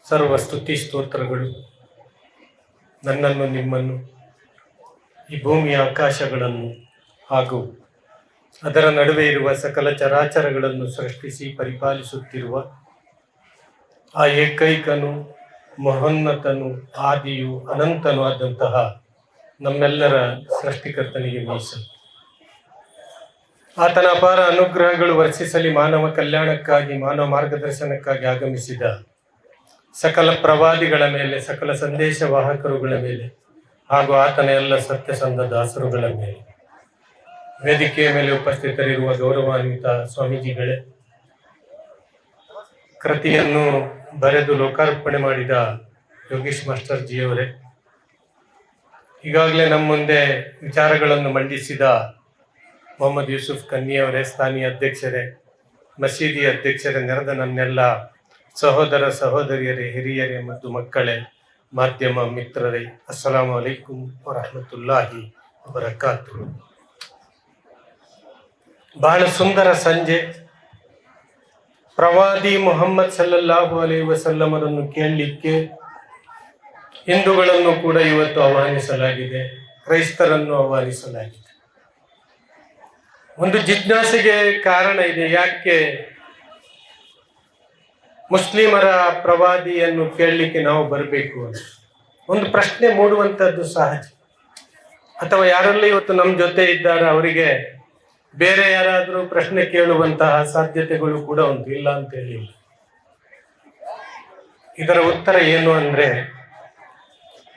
ಸರ್ವ ಸ್ತುತಿ ಸ್ತೋತ್ರಗಳು ನನ್ನನ್ನು ನಿಮ್ಮನ್ನು ಈ ಭೂಮಿಯ ಆಕಾಶಗಳನ್ನು ಹಾಗೂ ಅದರ ನಡುವೆ ಇರುವ ಸಕಲ ಚರಾಚರಗಳನ್ನು ಸೃಷ್ಟಿಸಿ ಪರಿಪಾಲಿಸುತ್ತಿರುವ ಆ ಏಕೈಕನು ಮಹೋನ್ನತನು ಆದಿಯು ಅನಂತನೂ ಆದಂತಹ ನಮ್ಮೆಲ್ಲರ ಸೃಷ್ಟಿಕರ್ತನಿಗೆ ಮೀಸಲು. ಆತನ ಅಪಾರ ಅನುಗ್ರಹಗಳು ವರ್ಷಿಸಲಿ ಮಾನವ ಕಲ್ಯಾಣಕ್ಕಾಗಿ ಮಾನವ ಮಾರ್ಗದರ್ಶನಕ್ಕಾಗಿ ಆಗಮಿಸಿದ ಸಕಲ ಪ್ರವಾದಿಗಳ ಮೇಲೆ, ಸಕಲ ಸಂದೇಶವಾಹಕರುಗಳ ಮೇಲೆ ಹಾಗೂ ಆತನ ಎಲ್ಲ ಸತ್ಯಸಂಧ ದಾಸರುಗಳ ಮೇಲೆ, ವೇದಿಕೆಯ ಮೇಲೆ ಉಪಸ್ಥಿತರಿರುವ ಗೌರವಾನ್ವಿತ ಸ್ವಾಮೀಜಿಗಳೇ, ಕೃತಿಯನ್ನು ಬರೆದು ಲೋಕಾರ್ಪಣೆ ಮಾಡಿದ ಯೋಗೀಶ್ ಮಾಸ್ಟರ್ ಜಿಯವರೇ, ಈಗಾಗಲೇ ನಮ್ಮ ಮುಂದೆ ವಿಚಾರಗಳನ್ನು ಮಂಡಿಸಿದ ಮೊಹಮ್ಮದ್ ಯೂಸುಫ್ ಕನ್ನಿಯವರೇ, ಸ್ಥಾನೀಯ ಅಧ್ಯಕ್ಷರೇ, ಮಸೀದಿ ಅಧ್ಯಕ್ಷರೇ, ನೆರೆದ ನನ್ನೆಲ್ಲ ಸಹೋದರ ಸಹೋದರಿಯರೇ, ಹಿರಿಯರೇ ಮತ್ತು ಮಕ್ಕಳೇ, ಮಾಧ್ಯಮ ಮಿತ್ರರೇ, ಅಸ್ಸಲಾಮು ಅಲೈಕುಂ ವರಹಮತುಲ್ಲಾಹಿ ವಬರಕಾತುಹು. ಬಹಳ ಸುಂದರ ಸಂಜೆ. ಪ್ರವಾದಿ ಮುಹಮ್ಮದ್ ಸಲ್ಲಲ್ಲಾಹು ಅಲೈಹಿ ವಸಲ್ಲಮರನ್ನು ಕೇಳಲಿಕ್ಕೆ ಹಿಂದೂಗಳನ್ನು ಕೂಡ ಇವತ್ತು ಆಹ್ವಾನಿಸಲಾಗಿದೆ, ಕ್ರೈಸ್ತರನ್ನು ಆಹ್ವಾನಿಸಲಾಗಿದೆ. ಒಂದು ಜಿಜ್ಞಾಸೆಗೆ ಕಾರಣ ಇದೆ. ಯಾಕೆ ಮುಸ್ಲಿಮರ ಪ್ರವಾದಿಯನ್ನು ಕೇಳಲಿಕ್ಕೆ ನಾವು ಬರಬೇಕು ಅಂತ ಒಂದು ಪ್ರಶ್ನೆ ಮೂಡುವಂಥದ್ದು ಸಹಜ. ಅಥವಾ ಯಾರೆಲ್ಲ ಇವತ್ತು ನಮ್ಮ ಜೊತೆ ಇದ್ದಾರೆ ಅವರಿಗೆ ಬೇರೆ ಯಾರಾದರೂ ಪ್ರಶ್ನೆ ಕೇಳುವಂತಹ ಸಾಧ್ಯತೆಗಳು ಕೂಡ ಉಂಟು, ಇಲ್ಲ ಅಂತ ಹೇಳಿಲ್ಲ. ಇದರ ಉತ್ತರ ಏನು ಅಂದ್ರೆ,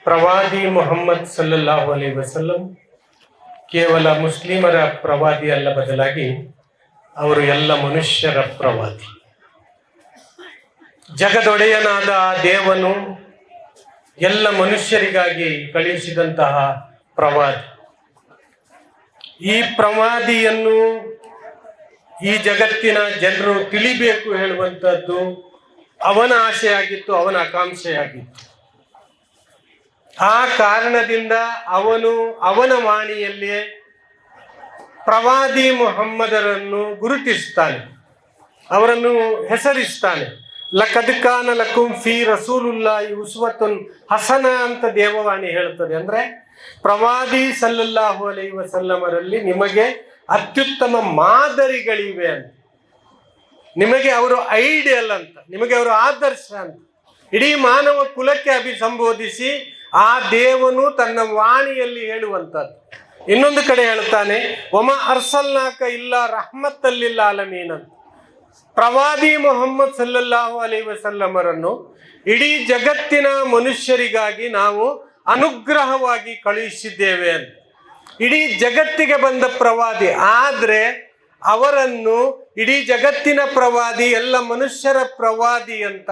ಪ್ರವಾದಿ ಮುಹಮ್ಮದ್ ಸಲ್ಲಲ್ಲಾಹು ಅಲೈಹಿ ವಸಲ್ಲಂ ಕೇವಲ ಮುಸ್ಲಿಮರ ಪ್ರವಾದಿ ಅಲ್ಲ, ಬದಲಾಗಿ ಅವರು ಎಲ್ಲ ಮನುಷ್ಯರ ಪ್ರವಾದಿ. ಜಗದೊಡೆಯನಾದ ದೇವನು ಎಲ್ಲ ಮನುಷ್ಯರಿಗಾಗಿ ಕಳುಹಿಸಿದಂತಹ ಪ್ರವಾದಿ. ಈ ಪ್ರವಾದಿಯನ್ನು ಈ ಜಗತ್ತಿನ ಜನರು ತಿಳಿಬೇಕು ಹೇಳುವಂಥದ್ದು ಅವನ ಆಶೆಯಾಗಿತ್ತು, ಅವನ ಆಕಾಂಕ್ಷೆಯಾಗಿತ್ತು. ಆ ಕಾರಣದಿಂದ ಅವನ ವಾಣಿಯಲ್ಲಿಯೇ ಪ್ರವಾದಿ ಮುಹಮ್ಮದರನ್ನು ಗುರುತಿಸ್ತಾನೆ, ಅವರನ್ನು ಹೆಸರಿಸ್ತಾನೆ. ಲಕದ್ ಕಾನ ಲಕುಂ ಫೀ ರಸೂಲುಲ್ಲಾಹಿ ಉಸ್ವತುನ್ ಹಸನ ಅಂತ ದೇವವಾಣಿ ಹೇಳ್ತದೆ. ಅಂದ್ರೆ ಪ್ರವಾದಿ ಸಲ್ಲಲ್ಲಾಹು ಅಲೈಹಿ ವಸಲ್ಲಮರಲ್ಲಿ ನಿಮಗೆ ಅತ್ಯುತ್ತಮ ಮಾದರಿಗಳಿವೆ ಅಂತ, ನಿಮಗೆ ಅವರು ಐಡಿಯಲ್ ಅಂತ, ನಿಮಗೆ ಅವರು ಆದರ್ಶ ಅಂತ ಇಡೀ ಮಾನವ ಕುಲಕ್ಕೆ ಅಭಿಸಂಬೋಧಿಸಿ ಆ ದೇವನು ತನ್ನ ವಾಣಿಯಲ್ಲಿ ಹೇಳುವಂಥದ್ದು. ಇನ್ನೊಂದು ಕಡೆ ಹೇಳ್ತಾನೆ, ವಮ ಅರ್ಸಲ್ನಾಕ ಇಲ್ಲ ರಹ್ಮತ್ತಲ್ಲಿಲ್ಲ ಆಲಮೀನ್ ಅಂತ. ಪ್ರವಾದಿ ಮುಹಮ್ಮದ್ ಸಲ್ಲಲ್ಲಾಹು ಅಲೈಹಿ ವಸಲ್ಲಮರನ್ನು ಇಡೀ ಜಗತ್ತಿನ ಮನುಷ್ಯರಿಗಾಗಿ ನಾವು ಅನುಗ್ರಹವಾಗಿ ಕಳುಹಿಸಿದ್ದೇವೆ ಅಂತ. ಇಡೀ ಜಗತ್ತಿಗೆ ಬಂದ ಪ್ರವಾದಿ, ಆದ್ರೆ ಅವರನ್ನು ಇಡೀ ಜಗತ್ತಿನ ಪ್ರವಾದಿ, ಎಲ್ಲ ಮನುಷ್ಯರ ಪ್ರವಾದಿ ಅಂತ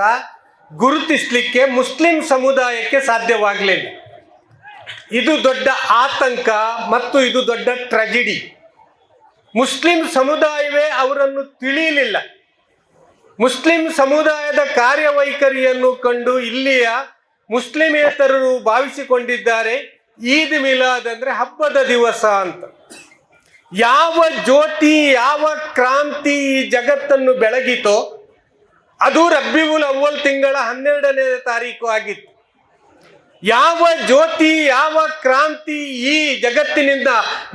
ಗುರುತಿಸ್ಲಿಕ್ಕೆ ಮುಸ್ಲಿಂ ಸಮುದಾಯಕ್ಕೆ ಸಾಧ್ಯವಾಗಲಿಲ್ಲ. ಇದು ದೊಡ್ಡ ಆತಂಕ ಮತ್ತು ಇದು ದೊಡ್ಡ ಟ್ರಾಜಿಡಿ. ಮುಸ್ಲಿಂ ಸಮುದಾಯವೇ ಅವರನ್ನು ತಿಳಿಯಲಿಲ್ಲ. ಮುಸ್ಲಿಂ ಸಮುದಾಯದ ಕಾರ್ಯವೈಖರಿಯನ್ನು ಕಂಡು ಇಲ್ಲಿಯ ಮುಸ್ಲಿಮೇತರರು ಭಾವಿಸಿಕೊಂಡಿದ್ದಾರೆ ಈದ್ ಮಿಲಾದ್ ಅಂದ್ರೆ ಹಬ್ಬದ ದಿವಸ ಅಂತ. ಯಾವ ಜ್ಯೋತಿ, ಯಾವ ಕ್ರಾಂತಿ ಈ ಜಗತ್ತನ್ನು ಬೆಳಗಿತೋ ಅದು ರಬ್ಬಿವುಲ್ ಅವ್ವಲ್ ತಿಂಗಳ 12ನೇ ತಾರೀಕು ಆಗಿತ್ತು. ಯಾವ ಜ್ಯೋತಿ, ಯಾವ ಕ್ರಾಂತಿ ಈ ಜಗತ್ತಿನಿಂದ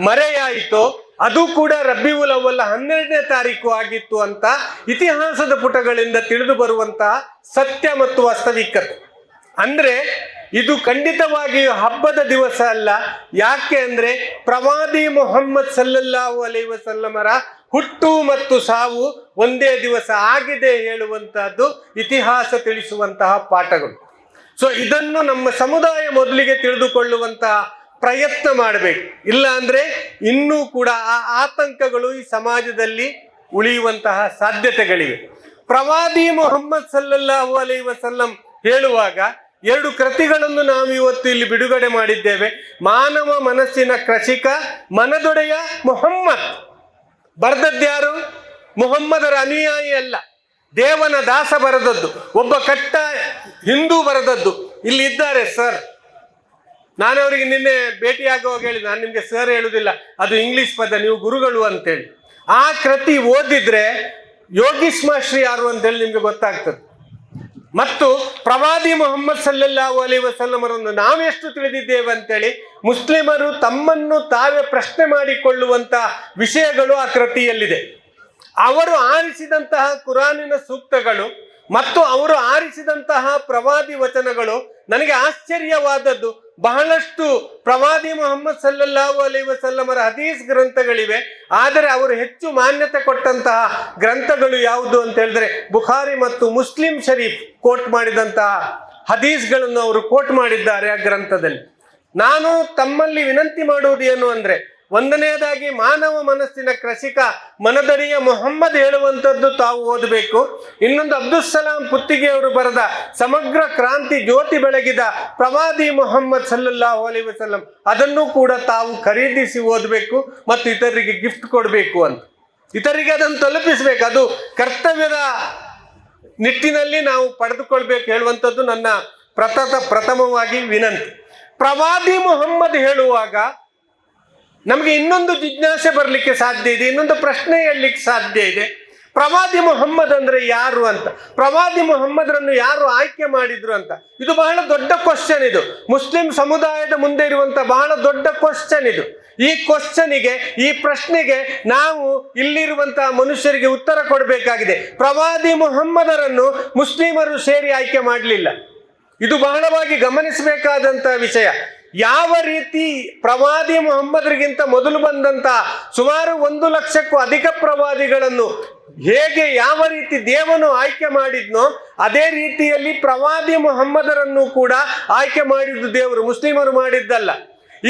ಮರೆಯಾಯಿತೋ ಅದು ಕೂಡ ರಬ್ಬಿವುಲ್ ಅವ್ವಲ್ 12ನೇ ತಾರೀಕು ಆಗಿತ್ತು ಅಂತ ಇತಿಹಾಸದ ಪುಟಗಳಿಂದ ತಿಳಿದು ಬರುವಂತಹ ಸತ್ಯ ಮತ್ತು ವಾಸ್ತವಿಕತೆ. ಅಂದ್ರೆ ಇದು ಖಂಡಿತವಾಗಿಯೂ ಹಬ್ಬದ ದಿವಸ ಅಲ್ಲ. ಯಾಕೆ ಅಂದ್ರೆ ಪ್ರವಾದಿ ಮುಹಮ್ಮದ್ ಸಲ್ಲಲ್ಲಾಹು ಅಲೈಹಿ ವಸಲ್ಲಮರ ಹುಟ್ಟು ಮತ್ತು ಸಾವು ಒಂದೇ ದಿವಸ ಆಗಿದೆ ಹೇಳುವಂತಹದ್ದು ಇತಿಹಾಸ ತಿಳಿಸುವಂತಹ ಪಾಠಗಳು. ಸೊ ಇದನ್ನು ನಮ್ಮ ಸಮುದಾಯ ಮೊದಲಿಗೆ ತಿಳಿದುಕೊಳ್ಳುವಂತಹ ಪ್ರಯತ್ನ ಮಾಡಬೇಕು. ಇಲ್ಲ ಅಂದ್ರೆ ಇನ್ನೂ ಕೂಡ ಆ ಆತಂಕಗಳು ಈ ಸಮಾಜದಲ್ಲಿ ಉಳಿಯುವಂತಹ ಸಾಧ್ಯತೆಗಳಿವೆ. ಪ್ರವಾದಿ ಮುಹಮ್ಮದ್ ಸಲ್ಲಲ್ಲಾಹು ಅಲೈಹಿ ವಸಲ್ಲಂ ಹೇಳುವಾಗ 2 ಕೃತಿಗಳನ್ನು ನಾವು ಇವತ್ತು ಇಲ್ಲಿ ಬಿಡುಗಡೆ ಮಾಡಿದ್ದೇವೆ. ಮಾನವ ಮನಸ್ಸಿನ ಕೃಷಿಕ, ಮನದೊಡೆಯ ಮುಹಮ್ಮದ್. ಬರೆದದ್ಯಾರು? ಮುಹಮ್ಮದರ ಅನುಯಾಯಿ ಅಲ್ಲ, ದೇವನ ದಾಸ ಬರೆದದ್ದು, ಒಬ್ಬ ಕಟ್ಟ ಹಿಂದೂ ಬರೆದದ್ದು. ಇಲ್ಲಿ ಇದ್ದಾರೆ ಸರ್, ನಾನು ಅವರಿಗೆ ನಿನ್ನೆ ಭೇಟಿಯಾಗುವಾಗ ಹೇಳಿ, ನಾನು ನಿಮಗೆ ಸರ್ ಹೇಳುವುದಿಲ್ಲ, ಅದು ಇಂಗ್ಲಿಷ್ ಪದ, ನೀವು ಗುರುಗಳು ಅಂತೇಳಿ. ಆ ಕೃತಿ ಓದಿದ್ರೆ ಯೋಗೀಶ್ ಮಾಸ್ಟ್ರಿ ಯಾರು ಅಂತೇಳಿ ನಿಮ್ಗೆ ಗೊತ್ತಾಗ್ತದೆ. ಮತ್ತು ಪ್ರವಾದಿ ಮುಹಮ್ಮದ್ ಸಲ್ಲಲ್ಲಾಹು ಅಲೈಹಿ ವಸಲ್ಲಮರನ್ನು ನಾವೆಷ್ಟು ತಿಳಿದಿದ್ದೇವೆ ಅಂತೇಳಿ ಮುಸ್ಲಿಮರು ತಮ್ಮನ್ನು ತಾವೇ ಪ್ರಶ್ನೆ ಮಾಡಿಕೊಳ್ಳುವಂತ ವಿಷಯಗಳು ಆ ಕೃತಿಯಲ್ಲಿದೆ. ಅವರು ಆರಿಸಿದಂತಹ ಕುರಾನಿನ ಸೂಕ್ತಗಳು ಮತ್ತು ಅವರು ಆರಿಸಿದಂತಹ ಪ್ರವಾದಿ ವಚನಗಳು ನನಗೆ ಆಶ್ಚರ್ಯವಾದದ್ದು. ಬಹಳಷ್ಟು ಪ್ರವಾದಿ ಮುಹಮ್ಮದ್ ಸಲ್ಲಲ್ಲಾಹು ಅಲೈಹಿ ವಸಲ್ಲಮರ ಹದೀಸ್ ಗ್ರಂಥಗಳಿವೆ, ಆದರೆ ಅವರು ಹೆಚ್ಚು ಮಾನ್ಯತೆ ಕೊಟ್ಟಂತಹ ಗ್ರಂಥಗಳು ಯಾವುದು ಅಂತ ಹೇಳಿದ್ರೆ ಬುಖಾರಿ ಮತ್ತು ಮುಸ್ಲಿಂ ಶರೀಫ್ ಕೋಟ್ ಮಾಡಿದಂತಹ ಹದೀಸ್ಗಳನ್ನು ಅವರು ಕೋಟ್ ಮಾಡಿದ್ದಾರೆ ಆ ಗ್ರಂಥದಲ್ಲಿ. ನಾನು ತಮ್ಮಲ್ಲಿ ವಿನಂತಿ ಮಾಡುವುದು ಏನು ಅಂದ್ರೆ, ಒಂದನೆಯದಾಗಿ ಮಾನವ ಮನಸ್ಸಿನ ಕೃಷಿಕ ಮನದಡಿಯ ಮೊಹಮ್ಮದ್ ಹೇಳುವಂಥದ್ದು ತಾವು ಓದಬೇಕು. ಇನ್ನೊಂದು ಅಬ್ದುಲ್ ಸಲಾಂ ಪುತ್ತಿಗೆಯವರು ಬರೆದ ಸಮಗ್ರ ಕ್ರಾಂತಿ ಜ್ಯೋತಿ ಬೆಳಗಿದ ಪ್ರವಾದಿ ಮೊಹಮ್ಮದ್ ಸಲ್ಲಲ್ಲಾಹು ಅಲೈಹಿ ವಸಲ್ಲಂ ಅದನ್ನು ಕೂಡ ತಾವು ಖರೀದಿಸಿ ಓದಬೇಕು ಮತ್ತು ಇತರರಿಗೆ ಗಿಫ್ಟ್ ಕೊಡಬೇಕು ಅಂತ. ಇತರಿಗೆ ಅದನ್ನು ತಲುಪಿಸ್ಬೇಕು. ಅದು ಕರ್ತವ್ಯದ ನಿಟ್ಟಿನಲ್ಲಿ ನಾವು ಪಡೆದುಕೊಳ್ಬೇಕು ಹೇಳುವಂಥದ್ದು ನನ್ನ ಪ್ರಥಮವಾಗಿ ವಿನಂತಿ. ಪ್ರವಾದಿ ಮೊಹಮ್ಮದ್ ಹೇಳುವಾಗ ನಮಗೆ ಇನ್ನೊಂದು ಜಿಜ್ಞಾಸೆ ಬರಲಿಕ್ಕೆ ಸಾಧ್ಯ ಇದೆ, ಇನ್ನೊಂದು ಪ್ರಶ್ನೆ ಹೇಳಲಿಕ್ಕೆ ಸಾಧ್ಯ ಇದೆ. ಪ್ರವಾದಿ ಮೊಹಮ್ಮದ್ ಅಂದ್ರೆ ಯಾರು ಅಂತ, ಪ್ರವಾದಿ ಮೊಹಮ್ಮದ್ರನ್ನು ಯಾರು ಆಯ್ಕೆ ಮಾಡಿದ್ರು ಅಂತ. ಇದು ಬಹಳ ದೊಡ್ಡ ಕ್ವಶನ್. ಇದು ಮುಸ್ಲಿಂ ಸಮುದಾಯದ ಮುಂದೆ ಇರುವಂತ ಬಹಳ ದೊಡ್ಡ ಕ್ವಶನ್ ಇದು. ಈ ಕ್ವಶನಿಗೆ, ಈ ಪ್ರಶ್ನೆಗೆ ನಾವು ಇಲ್ಲಿರುವಂತಹ ಮನುಷ್ಯರಿಗೆ ಉತ್ತರ ಕೊಡಬೇಕಾಗಿದೆ. ಪ್ರವಾದಿ ಮೊಹಮ್ಮದರನ್ನು ಮುಸ್ಲಿಮರು ಸೇರಿ ಆಯ್ಕೆ ಮಾಡಲಿಲ್ಲ. ಇದು ಬಹಳವಾಗಿ ಗಮನಿಸಬೇಕಾದಂತಹ ವಿಷಯ. ಯಾವ ರೀತಿ ಪ್ರವಾದಿ ಮೊಹಮ್ಮದ್ರಿಗಿಂತ ಮೊದಲು ಬಂದಂತ ಸುಮಾರು 1 ಲಕ್ಷಕ್ಕೂ ಅಧಿಕ ಪ್ರವಾದಿಗಳನ್ನು ಹೇಗೆ ಯಾವ ರೀತಿ ದೇವನು ಆಯ್ಕೆ ಮಾಡಿದ್ನೋ ಅದೇ ರೀತಿಯಲ್ಲಿ ಪ್ರವಾದಿ ಮೊಹಮ್ಮದರನ್ನು ಕೂಡ ಆಯ್ಕೆ ಮಾಡಿದ್ದು ದೇವರು, ಮುಸ್ಲಿಮರು ಮಾಡಿದ್ದಲ್ಲ.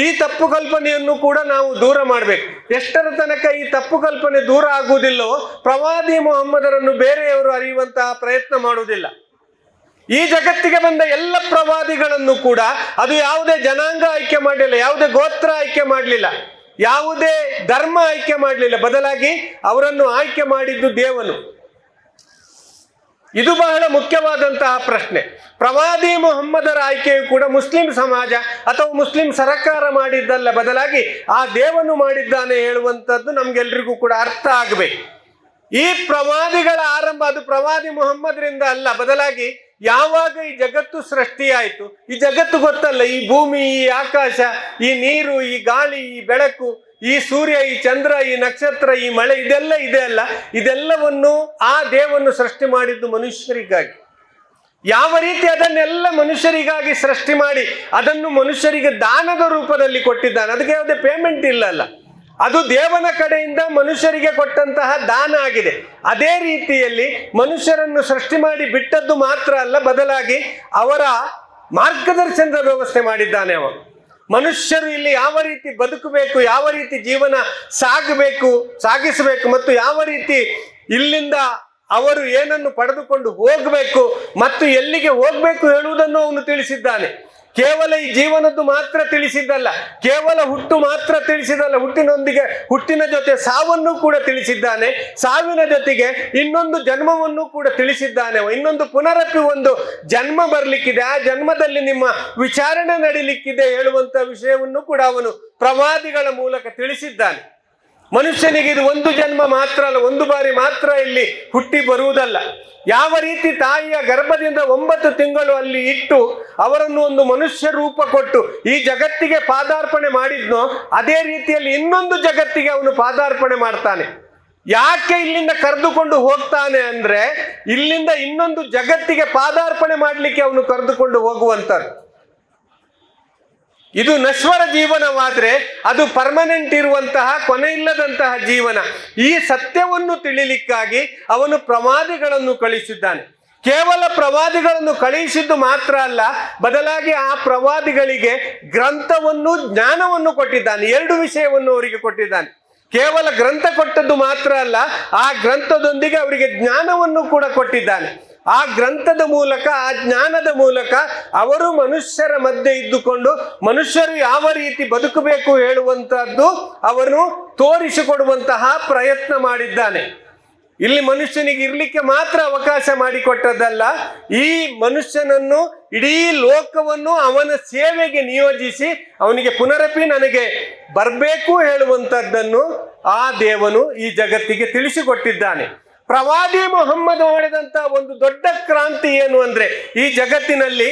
ಈ ತಪ್ಪು ಕಲ್ಪನೆಯನ್ನು ಕೂಡ ನಾವು ದೂರ ಮಾಡಬೇಕು. ಎಷ್ಟರ ತನಕ ಈ ತಪ್ಪು ಕಲ್ಪನೆ ದೂರ ಆಗುವುದಿಲ್ಲವೋ ಪ್ರವಾದಿ ಮೊಹಮ್ಮದರನ್ನು ಬೇರೆಯವರು ಅರಿಯುವಂತಹ ಪ್ರಯತ್ನ ಮಾಡುವುದಿಲ್ಲ. ಈ ಜಗತ್ತಿಗೆ ಬಂದ ಎಲ್ಲ ಪ್ರವಾದಿಗಳನ್ನು ಕೂಡ ಅದು ಯಾವುದೇ ಜನಾಂಗ ಆಯ್ಕೆ ಮಾಡಲಿಲ್ಲ, ಯಾವುದೇ ಗೋತ್ರ ಆಯ್ಕೆ ಮಾಡಲಿಲ್ಲ, ಯಾವುದೇ ಧರ್ಮ ಆಯ್ಕೆ ಮಾಡಲಿಲ್ಲ. ಬದಲಾಗಿ ಅವರನ್ನು ಆಯ್ಕೆ ಮಾಡಿದ್ದು ದೇವನು. ಇದು ಬಹಳ ಮುಖ್ಯವಾದಂತಹ ಪ್ರಶ್ನೆ. ಪ್ರವಾದಿ ಮೊಹಮ್ಮದರ ಆಯ್ಕೆಯು ಕೂಡ ಮುಸ್ಲಿಂ ಸಮಾಜ ಅಥವಾ ಮುಸ್ಲಿಂ ಸರ್ಕಾರ ಮಾಡಿದ್ದಲ್ಲ, ಬದಲಾಗಿ ಆ ದೇವನು ಮಾಡಿದ್ದಾನೆ ಹೇಳುವಂಥದ್ದು ನಮ್ಗೆಲ್ರಿಗೂ ಕೂಡ ಅರ್ಥ ಆಗಬೇಕು. ಈ ಪ್ರವಾದಿಗಳ ಆರಂಭ ಅದು ಪ್ರವಾದಿ ಮೊಹಮ್ಮದ್ರಿಂದ ಅಲ್ಲ, ಬದಲಾಗಿ ಯಾವಾಗ ಈ ಜಗತ್ತು ಸೃಷ್ಟಿಯಾಯಿತು, ಈ ಜಗತ್ತು ಗೊತ್ತಲ್ಲ, ಈ ಭೂಮಿ, ಈ ಆಕಾಶ, ಈ ನೀರು, ಈ ಗಾಳಿ, ಈ ಬೆಳಕು, ಈ ಸೂರ್ಯ, ಈ ಚಂದ್ರ, ಈ ನಕ್ಷತ್ರ, ಈ ಮಳೆ, ಇದೆಲ್ಲ ಇದೆ ಅಲ್ಲ, ಇದೆಲ್ಲವನ್ನು ಆ ದೇವನು ಸೃಷ್ಟಿ ಮಾಡಿದ್ದು ಮನುಷ್ಯರಿಗಾಗಿ. ಯಾವ ರೀತಿ ಅದನ್ನೆಲ್ಲ ಮನುಷ್ಯರಿಗಾಗಿ ಸೃಷ್ಟಿ ಮಾಡಿ ಅದನ್ನು ಮನುಷ್ಯರಿಗೆ ದಾನದ ರೂಪದಲ್ಲಿ ಕೊಟ್ಟಿದ್ದಾನೆ. ಅದಕ್ಕೆ ಯಾವುದೇ ಪೇಮೆಂಟ್ ಇಲ್ಲ ಅಲ್ಲ, ಅದು ದೇವನ ಕಡೆಯಿಂದ ಮನುಷ್ಯರಿಗೆ ಕೊಟ್ಟಂತಹ ದಾನ ಆಗಿದೆ. ಅದೇ ರೀತಿಯಲ್ಲಿ ಮನುಷ್ಯರನ್ನು ಸೃಷ್ಟಿ ಮಾಡಿ ಬಿಟ್ಟದ್ದು ಮಾತ್ರ ಅಲ್ಲ, ಬದಲಾಗಿ ಅವರ ಮಾರ್ಗದರ್ಶನದ ವ್ಯವಸ್ಥೆ ಮಾಡಿದ್ದಾನೆ ಅವನು. ಮನುಷ್ಯರು ಇಲ್ಲಿ ಯಾವ ರೀತಿ ಬದುಕಬೇಕು, ಯಾವ ರೀತಿ ಜೀವನ ಸಾಗಿಸಬೇಕು ಮತ್ತು ಯಾವ ರೀತಿ ಇಲ್ಲಿಂದ ಅವರು ಏನನ್ನು ಪಡೆದುಕೊಂಡು ಹೋಗಬೇಕು ಮತ್ತು ಎಲ್ಲಿಗೆ ಹೋಗಬೇಕು ಹೇಳುವುದನ್ನು ಅವನು ತಿಳಿಸಿದ್ದಾನೆ. ಕೇವಲ ಈ ಜೀವನದ್ದು ಮಾತ್ರ ತಿಳಿಸಿದ್ದಲ್ಲ, ಕೇವಲ ಹುಟ್ಟು ಮಾತ್ರ ತಿಳಿಸಿದಲ್ಲ, ಹುಟ್ಟಿನ ಜೊತೆ ಸಾವನ್ನು ಕೂಡ ತಿಳಿಸಿದ್ದಾನೆ, ಸಾವಿನ ಜೊತೆಗೆ ಇನ್ನೊಂದು ಜನ್ಮವನ್ನು ಕೂಡ ತಿಳಿಸಿದ್ದಾನೆ. ಇನ್ನೊಂದು ಪುನರಪಿ ಒಂದು ಜನ್ಮ ಬರ್ಲಿಕ್ಕಿದೆ, ಆ ಜನ್ಮದಲ್ಲಿ ನಿಮ್ಮ ವಿಚಾರಣೆ ನಡೀಲಿಕ್ಕಿದೆ ಹೇಳುವಂತ ವಿಷಯವನ್ನು ಕೂಡ ಅವನು ಪ್ರವಾದಿಗಳ ಮೂಲಕ ತಿಳಿಸಿದ್ದಾನೆ. ಮನುಷ್ಯನಿಗೆ ಇದು ಒಂದು ಜನ್ಮ ಮಾತ್ರ ಅಲ್ಲ, ಒಂದು ಬಾರಿ ಮಾತ್ರ ಇಲ್ಲಿ ಹುಟ್ಟಿ ಬರುವುದಲ್ಲ. ಯಾವ ರೀತಿ ತಾಯಿಯ ಗರ್ಭದಿಂದ 9 ತಿಂಗಳು ಅಲ್ಲಿ ಇಟ್ಟು ಅವರನ್ನು ಒಂದು ಮನುಷ್ಯ ರೂಪ ಕೊಟ್ಟು ಈ ಜಗತ್ತಿಗೆ ಪಾದಾರ್ಪಣೆ ಮಾಡಿದ್ನೋ ಅದೇ ರೀತಿಯಲ್ಲಿ ಇನ್ನೊಂದು ಜಗತ್ತಿಗೆ ಅವನು ಪಾದಾರ್ಪಣೆ ಮಾಡ್ತಾನೆ. ಯಾಕೆ ಇಲ್ಲಿಂದ ಕರೆದುಕೊಂಡು ಹೋಗ್ತಾನೆ ಅಂದ್ರೆ ಇಲ್ಲಿಂದ ಇನ್ನೊಂದು ಜಗತ್ತಿಗೆ ಪಾದಾರ್ಪಣೆ ಮಾಡಲಿಕ್ಕೆ ಅವನು ಕರೆದುಕೊಂಡು ಹೋಗುವಂಥದ್ದು. ಇದು ನಶ್ವರ ಜೀವನವಾದ್ರೆ ಅದು ಪರ್ಮನೆಂಟ್ ಇರುವಂತಹ ಕೊನೆಯಿಲ್ಲದಂತಹ ಜೀವನ. ಈ ಸತ್ಯವನ್ನು ತಿಳಿಲಿಕ್ಕಾಗಿ ಅವನು ಪ್ರವಾದಿಗಳನ್ನು ಕಳಿಸಿದ್ದಾನೆ. ಕೇವಲ ಪ್ರವಾದಿಗಳನ್ನು ಕಳುಹಿಸಿದ್ದು ಮಾತ್ರ ಅಲ್ಲ, ಬದಲಾಗಿ ಆ ಪ್ರವಾದಿಗಳಿಗೆ ಗ್ರಂಥವನ್ನು, ಜ್ಞಾನವನ್ನು ಕೊಟ್ಟಿದ್ದಾನೆ. 2 ವಿಷಯವನ್ನು ಅವರಿಗೆ ಕೊಟ್ಟಿದ್ದಾನೆ. ಕೇವಲ ಗ್ರಂಥ ಕೊಟ್ಟದ್ದು ಮಾತ್ರ ಅಲ್ಲ, ಆ ಗ್ರಂಥದೊಂದಿಗೆ ಅವರಿಗೆ ಜ್ಞಾನವನ್ನು ಕೂಡ ಕೊಟ್ಟಿದ್ದಾನೆ. ಆ ಗ್ರಂಥದ ಮೂಲಕ, ಆ ಜ್ಞಾನದ ಮೂಲಕ ಅವರು ಮನುಷ್ಯರ ಮಧ್ಯೆ ಇದ್ದುಕೊಂಡು ಮನುಷ್ಯರು ಯಾವ ರೀತಿ ಬದುಕಬೇಕು ಹೇಳುವಂತಹದ್ದು ಅವನು ತೋರಿಸಿಕೊಡುವಂತಹ ಪ್ರಯತ್ನ ಮಾಡಿದ್ದಾನೆ. ಇಲ್ಲಿ ಮನುಷ್ಯನಿಗೆ ಇರ್ಲಿಕ್ಕೆ ಮಾತ್ರ ಅವಕಾಶ ಮಾಡಿಕೊಟ್ಟದ್ದಲ್ಲ, ಈ ಮನುಷ್ಯನನ್ನು, ಇಡೀ ಲೋಕವನ್ನು ಅವನ ಸೇವೆಗೆ ನಿಯೋಜಿಸಿ ಅವನಿಗೆ ಪುನರಪಿ ನನಗೆ ಬರಬೇಕು ಹೇಳುವಂಥದ್ದನ್ನು ಆ ದೇವನು ಈ ಜಗತ್ತಿಗೆ ತಿಳಿಸಿಕೊಟ್ಟಿದ್ದಾನೆ. ಪ್ರವಾದಿ ಮೊಹಮ್ಮದ್ ಮಾಡಿದಂತ ಒಂದು ದೊಡ್ಡ ಕ್ರಾಂತಿ ಏನು ಅಂದ್ರೆ, ಈ ಜಗತ್ತಿನಲ್ಲಿ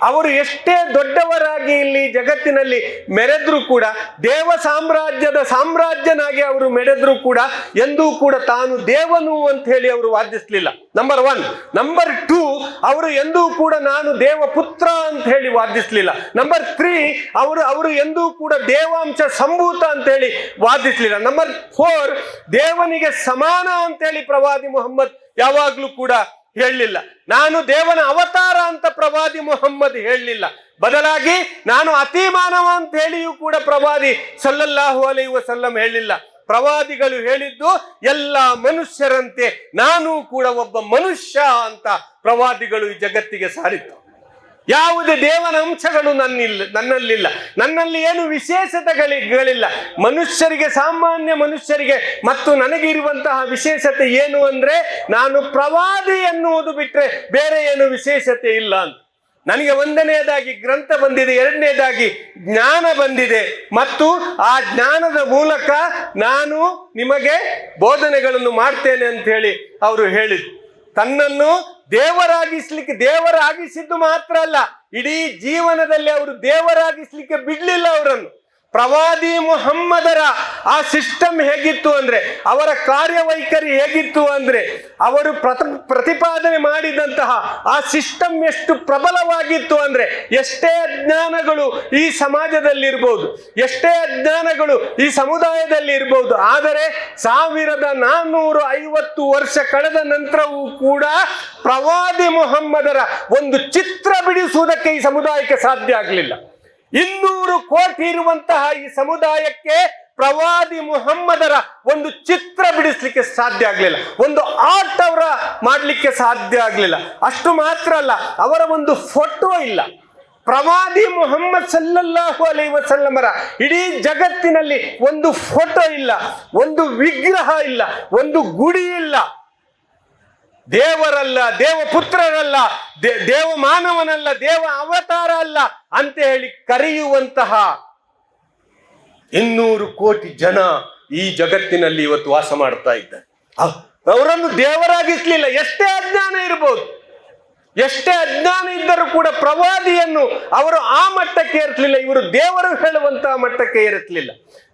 ಅವರು ಎಷ್ಟೇ ದೊಡ್ಡವರಾಗಿ ಇಲ್ಲಿ ಜಗತ್ತಿನಲ್ಲಿ ಮೆರೆದ್ರು ಕೂಡ, ದೇವ ಸಾಮ್ರಾಜ್ಯದ ಸಾಮ್ರಾಜ್ಯನಾಗಿ ಅವರು ಮೆರೆದ್ರು ಕೂಡ ಎಂದೂ ಕೂಡ ತಾನು ದೇವನು ಅಂತ ಹೇಳಿ ಅವರು ವಾದಿಸಲಿಲ್ಲ. ನಂಬರ್ 1. ನಂಬರ್ 2, ಅವರು ಎಂದೂ ಕೂಡ ನಾನು ದೇವ ಪುತ್ರ ಅಂತ ಹೇಳಿ ವಾದಿಸಲಿಲ್ಲ. ನಂಬರ್ 3, ಅವರು ಎಂದೂ ಕೂಡ ದೇವಾಂಶ ಸಂಭೂತ ಅಂತ ಹೇಳಿ ವಾದಿಸಲಿಲ್ಲ. ನಂಬರ್ 4, ದೇವನಿಗೆ ಸಮಾನ ಅಂತ ಹೇಳಿ ಪ್ರವಾದಿ ಮೊಹಮ್ಮದ್ ಯಾವಾಗ್ಲೂ ಕೂಡ ಹೇಳಲಿಲ್ಲ. ನಾನು ದೇವನ ಅವತಾರ ಅಂತ ಪ್ರವಾದಿ ಮೊಹಮ್ಮದ್ ಹೇಳಲಿಲ್ಲ. ಬದಲಾಗಿ ನಾನು ಅತಿ ಮಾನವ ಅಂತ ಹೇಳಿಯೂ ಕೂಡ ಪ್ರವಾದಿ ಸಲ್ಲಲ್ಲಾಹು ಅಲೈಹಿ ವಸಲ್ಲಂ ಹೇಳಲಿಲ್ಲ. ಪ್ರವಾದಿಗಳು ಹೇಳಿದ್ದು ಎಲ್ಲ ಮನುಷ್ಯರಂತೆ ನಾನು ಕೂಡ ಒಬ್ಬ ಮನುಷ್ಯ ಅಂತ ಪ್ರವಾದಿಗಳು ಈ ಜಗತ್ತಿಗೆ ಸಾರಿತು. ಯಾವುದೇ ದೇವನ ಅಂಶಗಳು ನನ್ನಲ್ಲಿಲ್ಲ, ನನ್ನಲ್ಲಿ ಏನು ವಿಶೇಷತೆಗಳಿಲ್ಲ. ಮನುಷ್ಯರಿಗೆ, ಸಾಮಾನ್ಯ ಮನುಷ್ಯರಿಗೆ ಮತ್ತು ನನಗಿರುವಂತಹ ವಿಶೇಷತೆ ಏನು ಅಂದ್ರೆ, ನಾನು ಪ್ರವಾದಿ ಎನ್ನುವುದು ಬಿಟ್ರೆ ಬೇರೆ ಏನು ವಿಶೇಷತೆ ಇಲ್ಲ ಅಂತ. ನನಗೆ 1ನೇದಾಗಿ ಗ್ರಂಥ ಬಂದಿದೆ, 2ನೇದಾಗಿ ಜ್ಞಾನ ಬಂದಿದೆ, ಮತ್ತು ಆ ಜ್ಞಾನದ ಮೂಲಕ ನಾನು ನಿಮಗೆ ಬೋಧನೆಗಳನ್ನು ಮಾಡ್ತೇನೆ ಅಂತ ಹೇಳಿ ಅವರು ಹೇಳಿದ್ರು. ತನ್ನನ್ನು ದೇವರಾಗಿಸಿದ್ದು ಮಾತ್ರ ಅಲ್ಲ, ಇಡೀ ಜೀವನದಲ್ಲಿ ಅವರು ದೇವರಾಗಿಸ್ಲಿಕ್ಕೆ ಬಿಡ್ಲಿಲ್ಲ ಅವರನ್ನು. ಪ್ರವಾದಿ ಮುಹಮ್ಮದರ ಆ ಸಿಸ್ಟಮ್ ಹೇಗಿತ್ತು ಅಂದ್ರೆ, ಅವರ ಕಾರ್ಯವೈಖರಿ ಹೇಗಿತ್ತು ಅಂದ್ರೆ, ಅವರು ಪ್ರತಿಪಾದನೆ ಮಾಡಿದಂತಹ ಆ ಸಿಸ್ಟಮ್ ಎಷ್ಟು ಪ್ರಬಲವಾಗಿತ್ತು ಅಂದ್ರೆ, ಎಷ್ಟೇ ಅಜ್ಞಾನಗಳು ಈ ಸಮಾಜದಲ್ಲಿರ್ಬೋದು, ಎಷ್ಟೇ ಅಜ್ಞಾನಗಳು ಈ ಸಮುದಾಯದಲ್ಲಿ ಇರ್ಬೋದು, ಆದರೆ 1450 ವರ್ಷ ಕಳೆದ ನಂತರವೂ ಕೂಡ ಪ್ರವಾದಿ ಮುಹಮ್ಮದರ ಒಂದು ಚಿತ್ರ ಬಿಡಿಸುವುದಕ್ಕೆ ಈ ಸಮುದಾಯಕ್ಕೆ ಸಾಧ್ಯ ಆಗಲಿಲ್ಲ. 200 ಕೋಟಿ ಇರುವಂತಹ ಈ ಸಮುದಾಯಕ್ಕೆ ಪ್ರವಾದಿ ಮುಹಮ್ಮದರ ಒಂದು ಚಿತ್ರ ಬಿಡಿಸ್ಲಿಕ್ಕೆ ಸಾಧ್ಯ ಆಗಲಿಲ್ಲ, ಒಂದು ಆರ್ಟ್ ಅವರ ಮಾಡಲಿಕ್ಕೆ ಸಾಧ್ಯ ಆಗಲಿಲ್ಲ. ಅಷ್ಟು ಮಾತ್ರ ಅಲ್ಲ, ಅವರ ಒಂದು ಫೋಟೋ ಇಲ್ಲ. ಪ್ರವಾದಿ ಮುಹಮ್ಮದ್ ಸಲ್ಲಲ್ಲಾಹು ಅಲೈಹಿ ವಸಲ್ಲಮರ ಇಡೀ ಜಗತ್ತಿನಲ್ಲಿ ಒಂದು ಫೋಟೋ ಇಲ್ಲ, ಒಂದು ವಿಗ್ರಹ ಇಲ್ಲ, ಒಂದು ಗುಡಿ ಇಲ್ಲ. ದೇವರಲ್ಲ, ದೇವಪುತ್ರರಲ್ಲ, ದೇವ ಮಾನವನಲ್ಲ, ದೇವ ಅವತಾರ ಅಲ್ಲ ಅಂತ ಹೇಳಿ ಕರೆಯುವಂತಹ 200 ಕೋಟಿ ಜನ ಈ ಜಗತ್ತಿನಲ್ಲಿ ಇವತ್ತು ವಾಸ ಮಾಡ್ತಾ ಇದ್ದಾರೆ. ಅವರನ್ನು ದೇವರಾಗಿಸ್ಲಿಲ್ಲ. ಎಷ್ಟೇ ಅಜ್ಞಾನ ಇರಬಹುದು, ಎಷ್ಟೇ ಅಜ್ಞಾನ ಇದ್ದರೂ ಕೂಡ ಪ್ರವಾದಿಯನ್ನು ಅವರು ಆ ಮಟ್ಟಕ್ಕೆ ಏರಿಸಲಿಲ್ಲ. ಇವರು ದೇವರು ಹೇಳುವಂತಹ ಮಟ್ಟಕ್ಕೆ ಏರಿಸಲಿಲ್ಲ,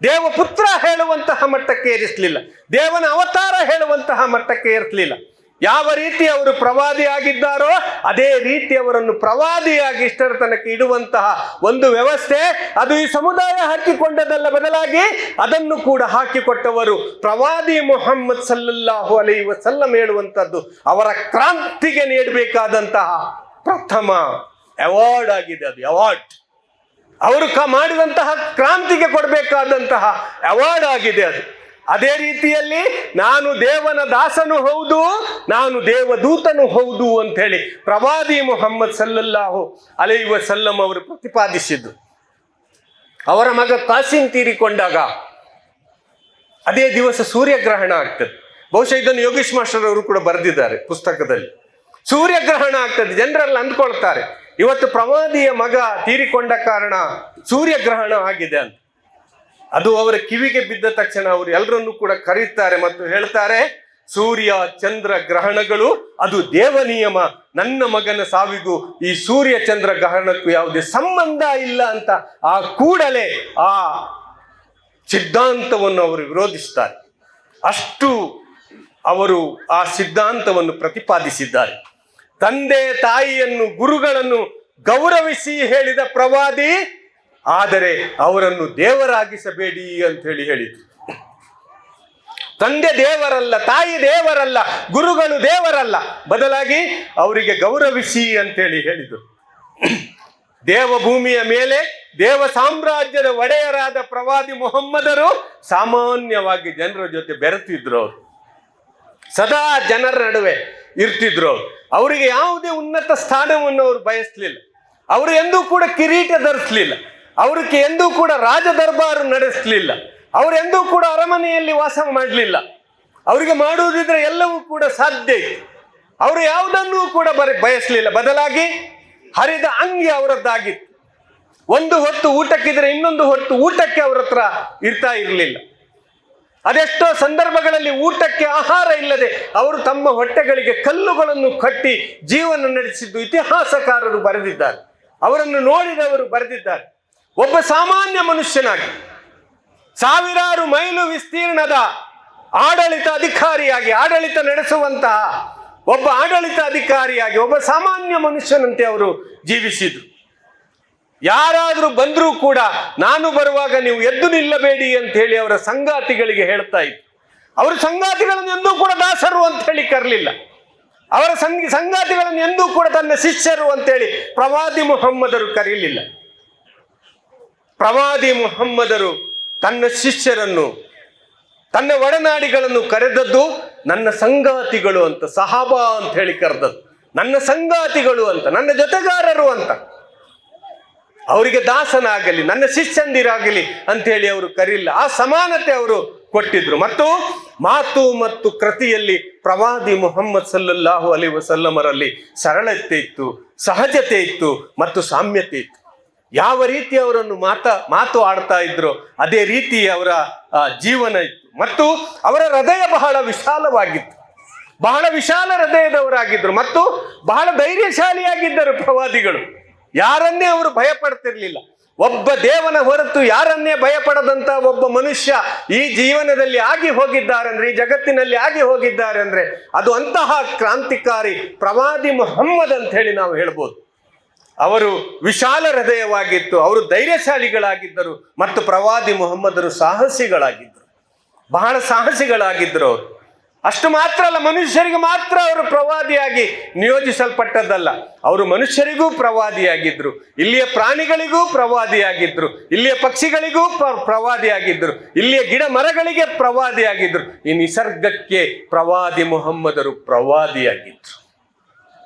ದೇವಪುತ್ರ ಹೇಳುವಂತಹ ಮಟ್ಟಕ್ಕೆ ಏರಿಸಲಿಲ್ಲ, ದೇವನ ಅವತಾರ ಹೇಳುವಂತಹ ಮಟ್ಟಕ್ಕೆ ಏರಿಸಲಿಲ್ಲ. ಯಾವ ರೀತಿ ಅವರು ಪ್ರವಾದಿ ಆಗಿದ್ದಾರೋ ಅದೇ ರೀತಿ ಅವರನ್ನು ಪ್ರವಾದಿಯಾಗಿ ಇಷ್ಟರ ತನಕ ಇಡುವಂತಹ ಒಂದು ವ್ಯವಸ್ಥೆ ಅದು ಈ ಸಮುದಾಯ ಹಾಕಿಕೊಂಡದಲ್ಲ, ಬದಲಾಗಿ ಅದನ್ನು ಕೂಡ ಹಾಕಿಕೊಟ್ಟವರು ಪ್ರವಾದಿ ಮುಹಮ್ಮದ್ ಸಲ್ಲಲ್ಲಾಹು ಅಲೈಹಿ ವಸಲ್ಲಂ ಹೇಳುವಂತದ್ದು ಅವರ ಕ್ರಾಂತಿಗೆ ನೀಡಬೇಕಾದಂತಹ ಪ್ರಥಮ ಅವಾರ್ಡ್ ಆಗಿದೆ. ಅದು ಅವಾರ್ಡ್ ಅವರು ಮಾಡಿದಂತಹ ಕ್ರಾಂತಿಗೆ ಕೊಡಬೇಕಾದಂತಹ ಅವಾರ್ಡ್ ಆಗಿದೆ ಅದು. ಅದೇ ರೀತಿಯಲ್ಲಿ ನಾನು ದೇವನ ದಾಸನು ಹೌದು, ನಾನು ದೇವದೂತನು ಹೌದು ಅಂತ ಹೇಳಿ ಪ್ರವಾದಿ ಮುಹಮ್ಮದ್ ಸಲ್ಲಲ್ಲಾಹು ಅಲೈಹಿ ವಸಲ್ಲಂ ಅವರು ಪ್ರತಿಪಾದಿಸಿದ್ದು. ಅವರ ಮಗ ಕಾಸಿಂ ತೀರಿಕೊಂಡಾಗ ಅದೇ ದಿವಸ ಸೂರ್ಯಗ್ರಹಣ ಆಗ್ತದೆ. ಬಹುಶಃ ಇದನ್ನು ಯೋಗೀಶ್ ಮಾಸ್ಟರ್ ಅವರು ಕೂಡ ಬರೆದಿದ್ದಾರೆ ಪುಸ್ತಕದಲ್ಲಿ. ಸೂರ್ಯಗ್ರಹಣ ಆಗ್ತದೆ. ಜನರೆಲ್ಲ ಅಂದ್ಕೊಳ್ತಾರೆ ಇವತ್ತು ಪ್ರವಾದಿಯ ಮಗ ತೀರಿಕೊಂಡ ಕಾರಣ ಸೂರ್ಯಗ್ರಹಣ ಆಗಿದೆ ಅಂತ. ಅದು ಅವರ ಕಿವಿಗೆ ಬಿದ್ದ ತಕ್ಷಣ ಅವರು ಎಲ್ಲರನ್ನೂ ಕೂಡ ಕರೀತಾರೆ ಮತ್ತು ಹೇಳ್ತಾರೆ, ಸೂರ್ಯ ಚಂದ್ರ ಗ್ರಹಣಗಳು ಅದು ದೇವ ನಿಯಮ, ನನ್ನ ಮಗನ ಸಾವಿಗೂ ಈ ಸೂರ್ಯ ಚಂದ್ರ ಗ್ರಹಣಕ್ಕೂ ಯಾವುದೇ ಸಂಬಂಧ ಇಲ್ಲ ಅಂತ ಆ ಕೂಡಲೇ ಆ ಸಿದ್ಧಾಂತವನ್ನು ಅವರು ವಿರೋಧಿಸ್ತಾರೆ. ಅಷ್ಟು ಅವರು ಆ ಸಿದ್ಧಾಂತವನ್ನು ಪ್ರತಿಪಾದಿಸಿದ್ದಾರೆ. ತಂದೆ ತಾಯಿಯನ್ನು ಗುರುಗಳನ್ನು ಗೌರವಿಸಿ ಹೇಳಿದ ಪ್ರವಾದಿ, ಆದರೆ ಅವರನ್ನು ದೇವರಾಗಿಸಬೇಡಿ ಅಂತ ಹೇಳಿದ್ರು. ತಂದೆ ದೇವರಲ್ಲ, ತಾಯಿ ದೇವರಲ್ಲ, ಗುರುಗಳು ದೇವರಲ್ಲ, ಬದಲಾಗಿ ಅವರಿಗೆ ಗೌರವಿಸಿ ಅಂತೇಳಿ ಹೇಳಿದರು. ದೇವಭೂಮಿಯ ಮೇಲೆ ದೇವ ಸಾಮ್ರಾಜ್ಯದ ಒಡೆಯರಾದ ಪ್ರವಾದಿ ಮುಹಮ್ಮದರು ಸಾಮಾನ್ಯವಾಗಿ ಜನರ ಜೊತೆ ಬೆರೆತಿದ್ರು. ಅವರು ಸದಾ ಜನರ ನಡುವೆ ಇರ್ತಿದ್ರು. ಅವರಿಗೆ ಯಾವುದೇ ಉನ್ನತ ಸ್ಥಾನವನ್ನು ಅವರು ಬಯಸಲಿಲ್ಲ. ಅವರು ಎಂದೂ ಕೂಡ ಕಿರೀಟ ಧರಿಸಲಿಲ್ಲ, ಅವ್ರಿಗೆ ಎಂದೂ ಕೂಡ ರಾಜ ದರ್ಬಾರು ನಡೆಸಲಿಲ್ಲ, ಅವರೆಂದೂ ಕೂಡ ಅರಮನೆಯಲ್ಲಿ ವಾಸ ಮಾಡಲಿಲ್ಲ. ಅವರಿಗೆ ಮಾಡುವುದಿದ್ರೆ ಎಲ್ಲವೂ ಕೂಡ ಸಾಧ್ಯ ಇತ್ತು. ಅವರು ಯಾವುದನ್ನೂ ಕೂಡ ಬಯಸಲಿಲ್ಲ. ಬದಲಾಗಿ ಹರಿದ ಅಂಗಿ ಅವರದ್ದಾಗಿತ್ತು. ಒಂದು ಹೊತ್ತು ಊಟಕ್ಕಿದ್ರೆ ಇನ್ನೊಂದು ಹೊತ್ತು ಊಟಕ್ಕೆ ಅವ್ರ ಹತ್ರ ಇರ್ತಾ ಇರಲಿಲ್ಲ. ಅದೆಷ್ಟೋ ಸಂದರ್ಭಗಳಲ್ಲಿ ಊಟಕ್ಕೆ ಆಹಾರ ಇಲ್ಲದೆ ಅವರು ತಮ್ಮ ಹೊಟ್ಟೆಗಳಿಗೆ ಕಲ್ಲುಗಳನ್ನು ಕಟ್ಟಿ ಜೀವನ ನಡೆಸಿದ್ದು ಇತಿಹಾಸಕಾರರು ಬರೆದಿದ್ದಾರೆ, ಅವರನ್ನು ನೋಡಿದವರು ಬರೆದಿದ್ದಾರೆ. ಒಬ್ಬ ಸಾಮಾನ್ಯ ಮನುಷ್ಯನಾಗಿ ಸಾವಿರಾರು ಮೈಲು ವಿಸ್ತೀರ್ಣದ ಆಡಳಿತ ಅಧಿಕಾರಿಯಾಗಿ ಆಡಳಿತ ನಡೆಸುವಂತಹ ಒಬ್ಬ ಆಡಳಿತ ಅಧಿಕಾರಿಯಾಗಿ ಒಬ್ಬ ಸಾಮಾನ್ಯ ಮನುಷ್ಯನಂತೆ ಅವರು ಜೀವಿಸಿದ್ರು. ಯಾರಾದರೂ ಬಂದರೂ ಕೂಡ ನಾನು ಬರುವಾಗ ನೀವು ಎದ್ದು ನಿಲ್ಲಬೇಡಿ ಅಂತ ಹೇಳಿ ಅವರ ಸಂಗಾತಿಗಳಿಗೆ ಹೇಳ್ತಾ ಇದ್ರು. ಅವರು ಸಂಗಾತಿಗಳನ್ನು ಎಂದೂ ಕೂಡ ದಾಸರು ಅಂತ ಹೇಳಿ ಕರಲಿಲ್ಲ. ಅವರ ಸಂಗಾತಿಗಳನ್ನು ಎಂದೂ ಕೂಡ ತನ್ನ ಶಿಷ್ಯರು ಅಂತೇಳಿ ಪ್ರವಾದಿ ಮುಹಮ್ಮದರು ಕರೀಲಿಲ್ಲ. ಪ್ರವಾದಿ ಮುಹಮ್ಮದರು ತನ್ನ ಶಿಷ್ಯರನ್ನು, ತನ್ನ ಒಡನಾಡಿಗಳನ್ನು ಕರೆದದ್ದು ನನ್ನ ಸಂಗಾತಿಗಳು ಅಂತ, ಸಹಾಬಾ ಅಂತ ಹೇಳಿ ಕರೆದದ್ದು, ನನ್ನ ಸಂಗಾತಿಗಳು ಅಂತ, ನನ್ನ ಜೊತೆಗಾರರು ಅಂತ. ಅವರಿಗೆ ದಾಸನಾಗಲಿ, ನನ್ನ ಶಿಷ್ಯಂದಿರಾಗಲಿ ಅಂತೇಳಿ ಅವರು ಕರೀಲಿಲ್ಲ. ಆ ಸಮಾನತೆ ಅವರು ಕೊಟ್ಟಿದ್ರು. ಮತ್ತು ಮಾತು ಮತ್ತು ಕೃತಿಯಲ್ಲಿ ಪ್ರವಾದಿ ಮುಹಮ್ಮದ್ ಸಲ್ಲಲ್ಲಾಹು ಅಲೈಹಿ ವಸಲ್ಲಮರಲ್ಲಿ ಸರಳತೆ ಇತ್ತು, ಸಹಜತೆ ಇತ್ತು ಮತ್ತು ಸಾಮ್ಯತೆ ಇತ್ತು. ಯಾವ ರೀತಿ ಅವರನ್ನು ಮಾತು ಆಡ್ತಾ ಇದ್ರು ಅದೇ ರೀತಿ ಅವರ ಜೀವನ ಇತ್ತು. ಮತ್ತು ಅವರ ಹೃದಯ ಬಹಳ ವಿಶಾಲವಾಗಿತ್ತು, ಬಹಳ ವಿಶಾಲ ಹೃದಯದವರಾಗಿದ್ದರು ಮತ್ತು ಬಹಳ ಧೈರ್ಯಶಾಲಿಯಾಗಿದ್ದರು ಪ್ರವಾದಿಗಳು. ಯಾರನ್ನೇ ಅವರು ಭಯಪಡ್ತಿರ್ಲಿಲ್ಲ. ಒಬ್ಬ ದೇವನ ಹೊರತು ಯಾರನ್ನೇ ಭಯಪಡದಂತ ಒಬ್ಬ ಮನುಷ್ಯ ಈ ಜೀವನದಲ್ಲಿ ಆಗಿ ಹೋಗಿದ್ದಾರೆ ಅಂದ್ರೆ, ಈ ಜಗತ್ತಿನಲ್ಲಿ ಆಗಿ ಹೋಗಿದ್ದಾರೆ ಅಂದ್ರೆ ಅದು ಅಂತಹ ಕ್ರಾಂತಿಕಾರಿ ಪ್ರವಾದಿ ಮುಹಮ್ಮದ್ ಅಂತ ಹೇಳಿ ನಾವು ಹೇಳ್ಬೋದು. ಅವರು ವಿಶಾಲ ಹೃದಯವಾಗಿತ್ತು, ಅವರು ಧೈರ್ಯಶಾಲಿಗಳಾಗಿದ್ದರು ಮತ್ತು ಪ್ರವಾದಿ ಮುಹಮ್ಮದರು ಸಾಹಸಿಗಳಾಗಿದ್ದರು, ಬಹಳ ಸಾಹಸಿಗಳಾಗಿದ್ದರು ಅವರು. ಅಷ್ಟು ಮಾತ್ರ ಅಲ್ಲ, ಮನುಷ್ಯರಿಗೆ ಮಾತ್ರ ಅವರು ಪ್ರವಾದಿಯಾಗಿ ನಿಯೋಜಿಸಲ್ಪಟ್ಟದ್ದಲ್ಲ, ಅವರು ಮನುಷ್ಯರಿಗೂ ಪ್ರವಾದಿಯಾಗಿದ್ರು, ಇಲ್ಲಿಯ ಪ್ರಾಣಿಗಳಿಗೂ ಪ್ರವಾದಿಯಾಗಿದ್ರು, ಇಲ್ಲಿಯ ಪಕ್ಷಿಗಳಿಗೂ ಪ್ರವಾದಿಯಾಗಿದ್ರು, ಇಲ್ಲಿಯ ಗಿಡ ಮರಗಳಿಗೆ ಪ್ರವಾದಿಯಾಗಿದ್ರು, ಈ ನಿಸರ್ಗಕ್ಕೆ ಪ್ರವಾದಿ ಮುಹಮ್ಮದರು ಪ್ರವಾದಿಯಾಗಿದ್ರು.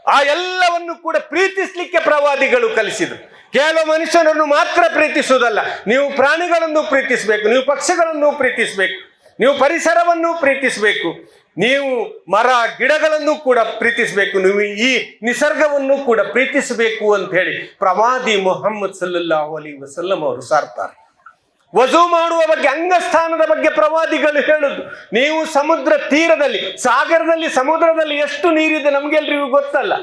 ಆ ಎಲ್ಲವನ್ನು ಕೂಡ ಪ್ರೀತಿಸ್ಲಿಕ್ಕೆ ಪ್ರವಾದಿಗಳು ಕಲಿಸಿದರು. ಕೆಲವು ಮನುಷ್ಯನನ್ನು ಮಾತ್ರ ಪ್ರೀತಿಸುವುದಲ್ಲ, ನೀವು ಪ್ರಾಣಿಗಳನ್ನು ಪ್ರೀತಿಸಬೇಕು, ನೀವು ಪಕ್ಷಿಗಳನ್ನು ಪ್ರೀತಿಸಬೇಕು, ನೀವು ಪರಿಸರವನ್ನು ಪ್ರೀತಿಸಬೇಕು, ನೀವು ಮರ ಗಿಡಗಳನ್ನು ಕೂಡ ಪ್ರೀತಿಸಬೇಕು, ನೀವು ಈ ನಿಸರ್ಗವನ್ನು ಕೂಡ ಪ್ರೀತಿಸಬೇಕು ಅಂತ ಹೇಳಿ ಪ್ರವಾದಿ ಮುಹಮ್ಮದ್ ಸಲ್ಲಲ್ಲಾಹು ಅಲೈಹಿ ವಸಲ್ಲಂ ಅವರು ಸಾರ್ತಾರೆ. ವಜು ಮಾಡುವ ಬಗ್ಗೆ, ಅಂಗಸ್ಥಾನದ ಬಗ್ಗೆ ಪ್ರವಾದಿಗಳು ಹೇಳುದು. ನೀವು ಸಮುದ್ರ ತೀರದಲ್ಲಿ, ಸಾಗರದಲ್ಲಿ, ಸಮುದ್ರದಲ್ಲಿ ಎಷ್ಟು ನೀರಿದೆ ನಮ್ಗೆಲ್ರಿಗೂ ಗೊತ್ತಲ್ಲ,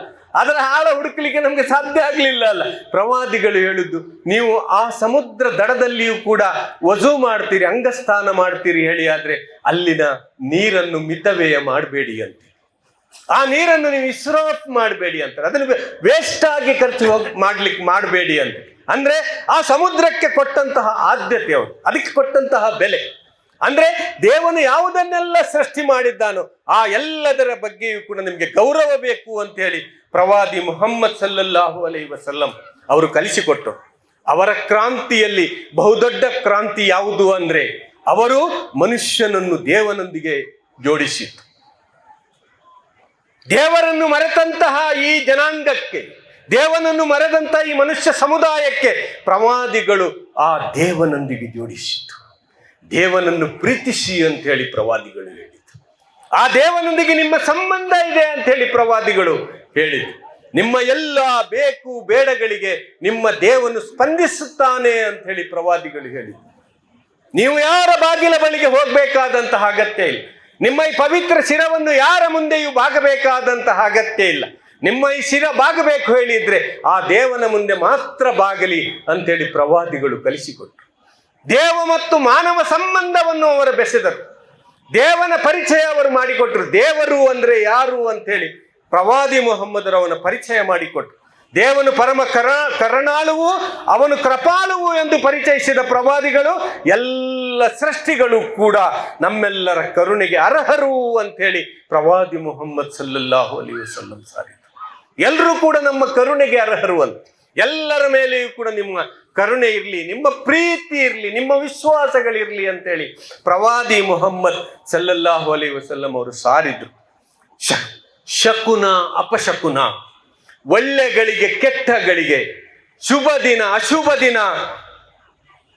ಅದರ ಆಳ ಹುಡುಕಲಿಕ್ಕೆ ನಮ್ಗೆ ಸಾಧ್ಯ ಆಗ್ಲಿಲ್ಲ ಅಲ್ಲ. ಪ್ರವಾದಿಗಳು ಹೇಳುದು, ನೀವು ಆ ಸಮುದ್ರ ದಡದಲ್ಲಿಯೂ ಕೂಡ ವಜು ಮಾಡ್ತೀರಿ, ಅಂಗಸ್ಥಾನ ಮಾಡ್ತೀರಿ ಹೇಳಿ, ಆದ್ರೆ ಅಲ್ಲಿನ ನೀರನ್ನು ಮಿತವ್ಯಯ ಮಾಡಬೇಡಿ ಅಂತ, ಆ ನೀರನ್ನು ನೀವು ಇಸ್ರಾಫ್ ಮಾಡಬೇಡಿ ಅಂತಾರೆ, ಅದನ್ನು ವೇಸ್ಟ್ ಆಗಿ ಖರ್ಚು ಮಾಡ್ಲಿಕ್ಕೆ ಮಾಡಬೇಡಿ ಅಂತ. ಅಂದ್ರೆ ಆ ಸಮುದ್ರಕ್ಕೆ ಕೊಟ್ಟಂತಹ ಆದ್ಯತೆ, ಅವರು ಅದಕ್ಕೆ ಕೊಟ್ಟಂತಹ ಬೆಲೆ, ಅಂದ್ರೆ ದೇವನು ಯಾವುದನ್ನೆಲ್ಲ ಸೃಷ್ಟಿ ಮಾಡಿದ್ದಾನೋ ಆ ಎಲ್ಲದರ ಬಗ್ಗೆಯೂ ಕೂಡ ನಿಮಗೆ ಗೌರವ ಬೇಕು ಅಂತ ಹೇಳಿ ಪ್ರವಾದಿ ಮುಹಮ್ಮದ್ ಸಲ್ಲಲ್ಲಾಹು ಅಲೈಹಿ ವಸಲ್ಲಂ ಅವರು ಕಲಿಸಿಕೊಟ್ಟರು. ಅವರ ಕ್ರಾಂತಿಯಲ್ಲಿ ಬಹುದೊಡ್ಡ ಕ್ರಾಂತಿ ಯಾವುದು ಅಂದ್ರೆ, ಅವರು ಮನುಷ್ಯನನ್ನು ದೇವನೊಂದಿಗೆ ಜೋಡಿಸಿತು. ದೇವರನ್ನು ಮರೆತಂತಹ ಈ ಜನಾಂಗಕ್ಕೆ, ದೇವನನ್ನು ಮರೆದಂತಹ ಈ ಮನುಷ್ಯ ಸಮುದಾಯಕ್ಕೆ ಪ್ರವಾದಿಗಳು ಆ ದೇವನೊಂದಿಗೆ ಜೋಡಿಸಿತು. ದೇವನನ್ನು ಪ್ರೀತಿಸಿ ಅಂತ ಹೇಳಿ ಪ್ರವಾದಿಗಳು ಹೇಳಿತು. ಆ ದೇವನೊಂದಿಗೆ ನಿಮ್ಮ ಸಂಬಂಧ ಇದೆ ಅಂತ ಹೇಳಿ ಪ್ರವಾದಿಗಳು ಹೇಳಿತು. ನಿಮ್ಮ ಎಲ್ಲ ಬೇಕು ಬೇಡಗಳಿಗೆ ನಿಮ್ಮ ದೇವನು ಸ್ಪಂದಿಸುತ್ತಾನೆ ಅಂತ ಹೇಳಿ ಪ್ರವಾದಿಗಳು ಹೇಳಿತು. ನೀವು ಯಾರ ಬಾಗಿಲ ಬಳಿಗೆ ಹೋಗಬೇಕಾದಂತಹ ಅಗತ್ಯ ಇಲ್ಲ, ನಿಮ್ಮ ಈ ಪವಿತ್ರ ಶಿರವನ್ನು ಯಾರ ಮುಂದೆಯೂ ಬಾಗಬೇಕಾದಂತಹ ಅಗತ್ಯ ಇಲ್ಲ. ನಿಮ್ಮ ಈ ಶಿರ ಬಾಗಬೇಕು ಹೇಳಿದ್ರೆ ಆ ದೇವನ ಮುಂದೆ ಮಾತ್ರ ಬಾಗಲಿ ಅಂತೇಳಿ ಪ್ರವಾದಿಗಳು ಕಲಿಸಿಕೊಟ್ರು. ದೇವ ಮತ್ತು ಮಾನವ ಸಂಬಂಧವನ್ನು ಅವರು ಬೆಸೆದರು, ದೇವನ ಪರಿಚಯ ಅವರು ಮಾಡಿಕೊಟ್ರು. ದೇವರು ಅಂದ್ರೆ ಯಾರು ಅಂತೇಳಿ ಪ್ರವಾದಿ ಮುಹಮ್ಮದರವನ ಪರಿಚಯ ಮಾಡಿಕೊಟ್ರು. ದೇವನು ಪರಮ ಕರುಣಾಳುವು, ಅವನು ಕೃಪಾಳುವು ಎಂದು ಪರಿಚಯಿಸಿದ ಪ್ರವಾದಿಗಳು ಎಲ್ಲ ಸೃಷ್ಟಿಗಳು ಕೂಡ ನಮ್ಮೆಲ್ಲರ ಕರುಣೆಗೆ ಅರ್ಹರು ಅಂತೇಳಿ ಪ್ರವಾದಿ ಮುಹಮ್ಮದ್ ಸಲ್ಲಲ್ಲಾಹು ಅಲೈಹಿ ವಸಲ್ಲಂ ಸಾರಿದರು. ಎಲ್ಲರೂ ಕೂಡ ನಮ್ಮ ಕರುಣೆಗೆ ಅರ್ಹರು ಅಂತ, ಎಲ್ಲರ ಮೇಲೆಯೂ ಕೂಡ ನಿಮ್ಮ ಕರುಣೆ ಇರಲಿ, ನಿಮ್ಮ ಪ್ರೀತಿ ಇರಲಿ, ನಿಮ್ಮ ವಿಶ್ವಾಸಗಳಿರಲಿ ಅಂತೇಳಿ ಪ್ರವಾದಿ ಮುಹಮ್ಮದ್ ಸಲ್ಲಲ್ಲಾಹು ಅಲೈಹಿ ವಸಲ್ಲಂ ಅವರು ಸಾರಿದ್ರು. ಶಕುನ ಅಪಶಕುನ, ಒಳ್ಳೆಗಳಿಗೆ ಕೆಟ್ಟಗಳಿಗೆ, ಶುಭ ದಿನ ಅಶುಭ ದಿನ,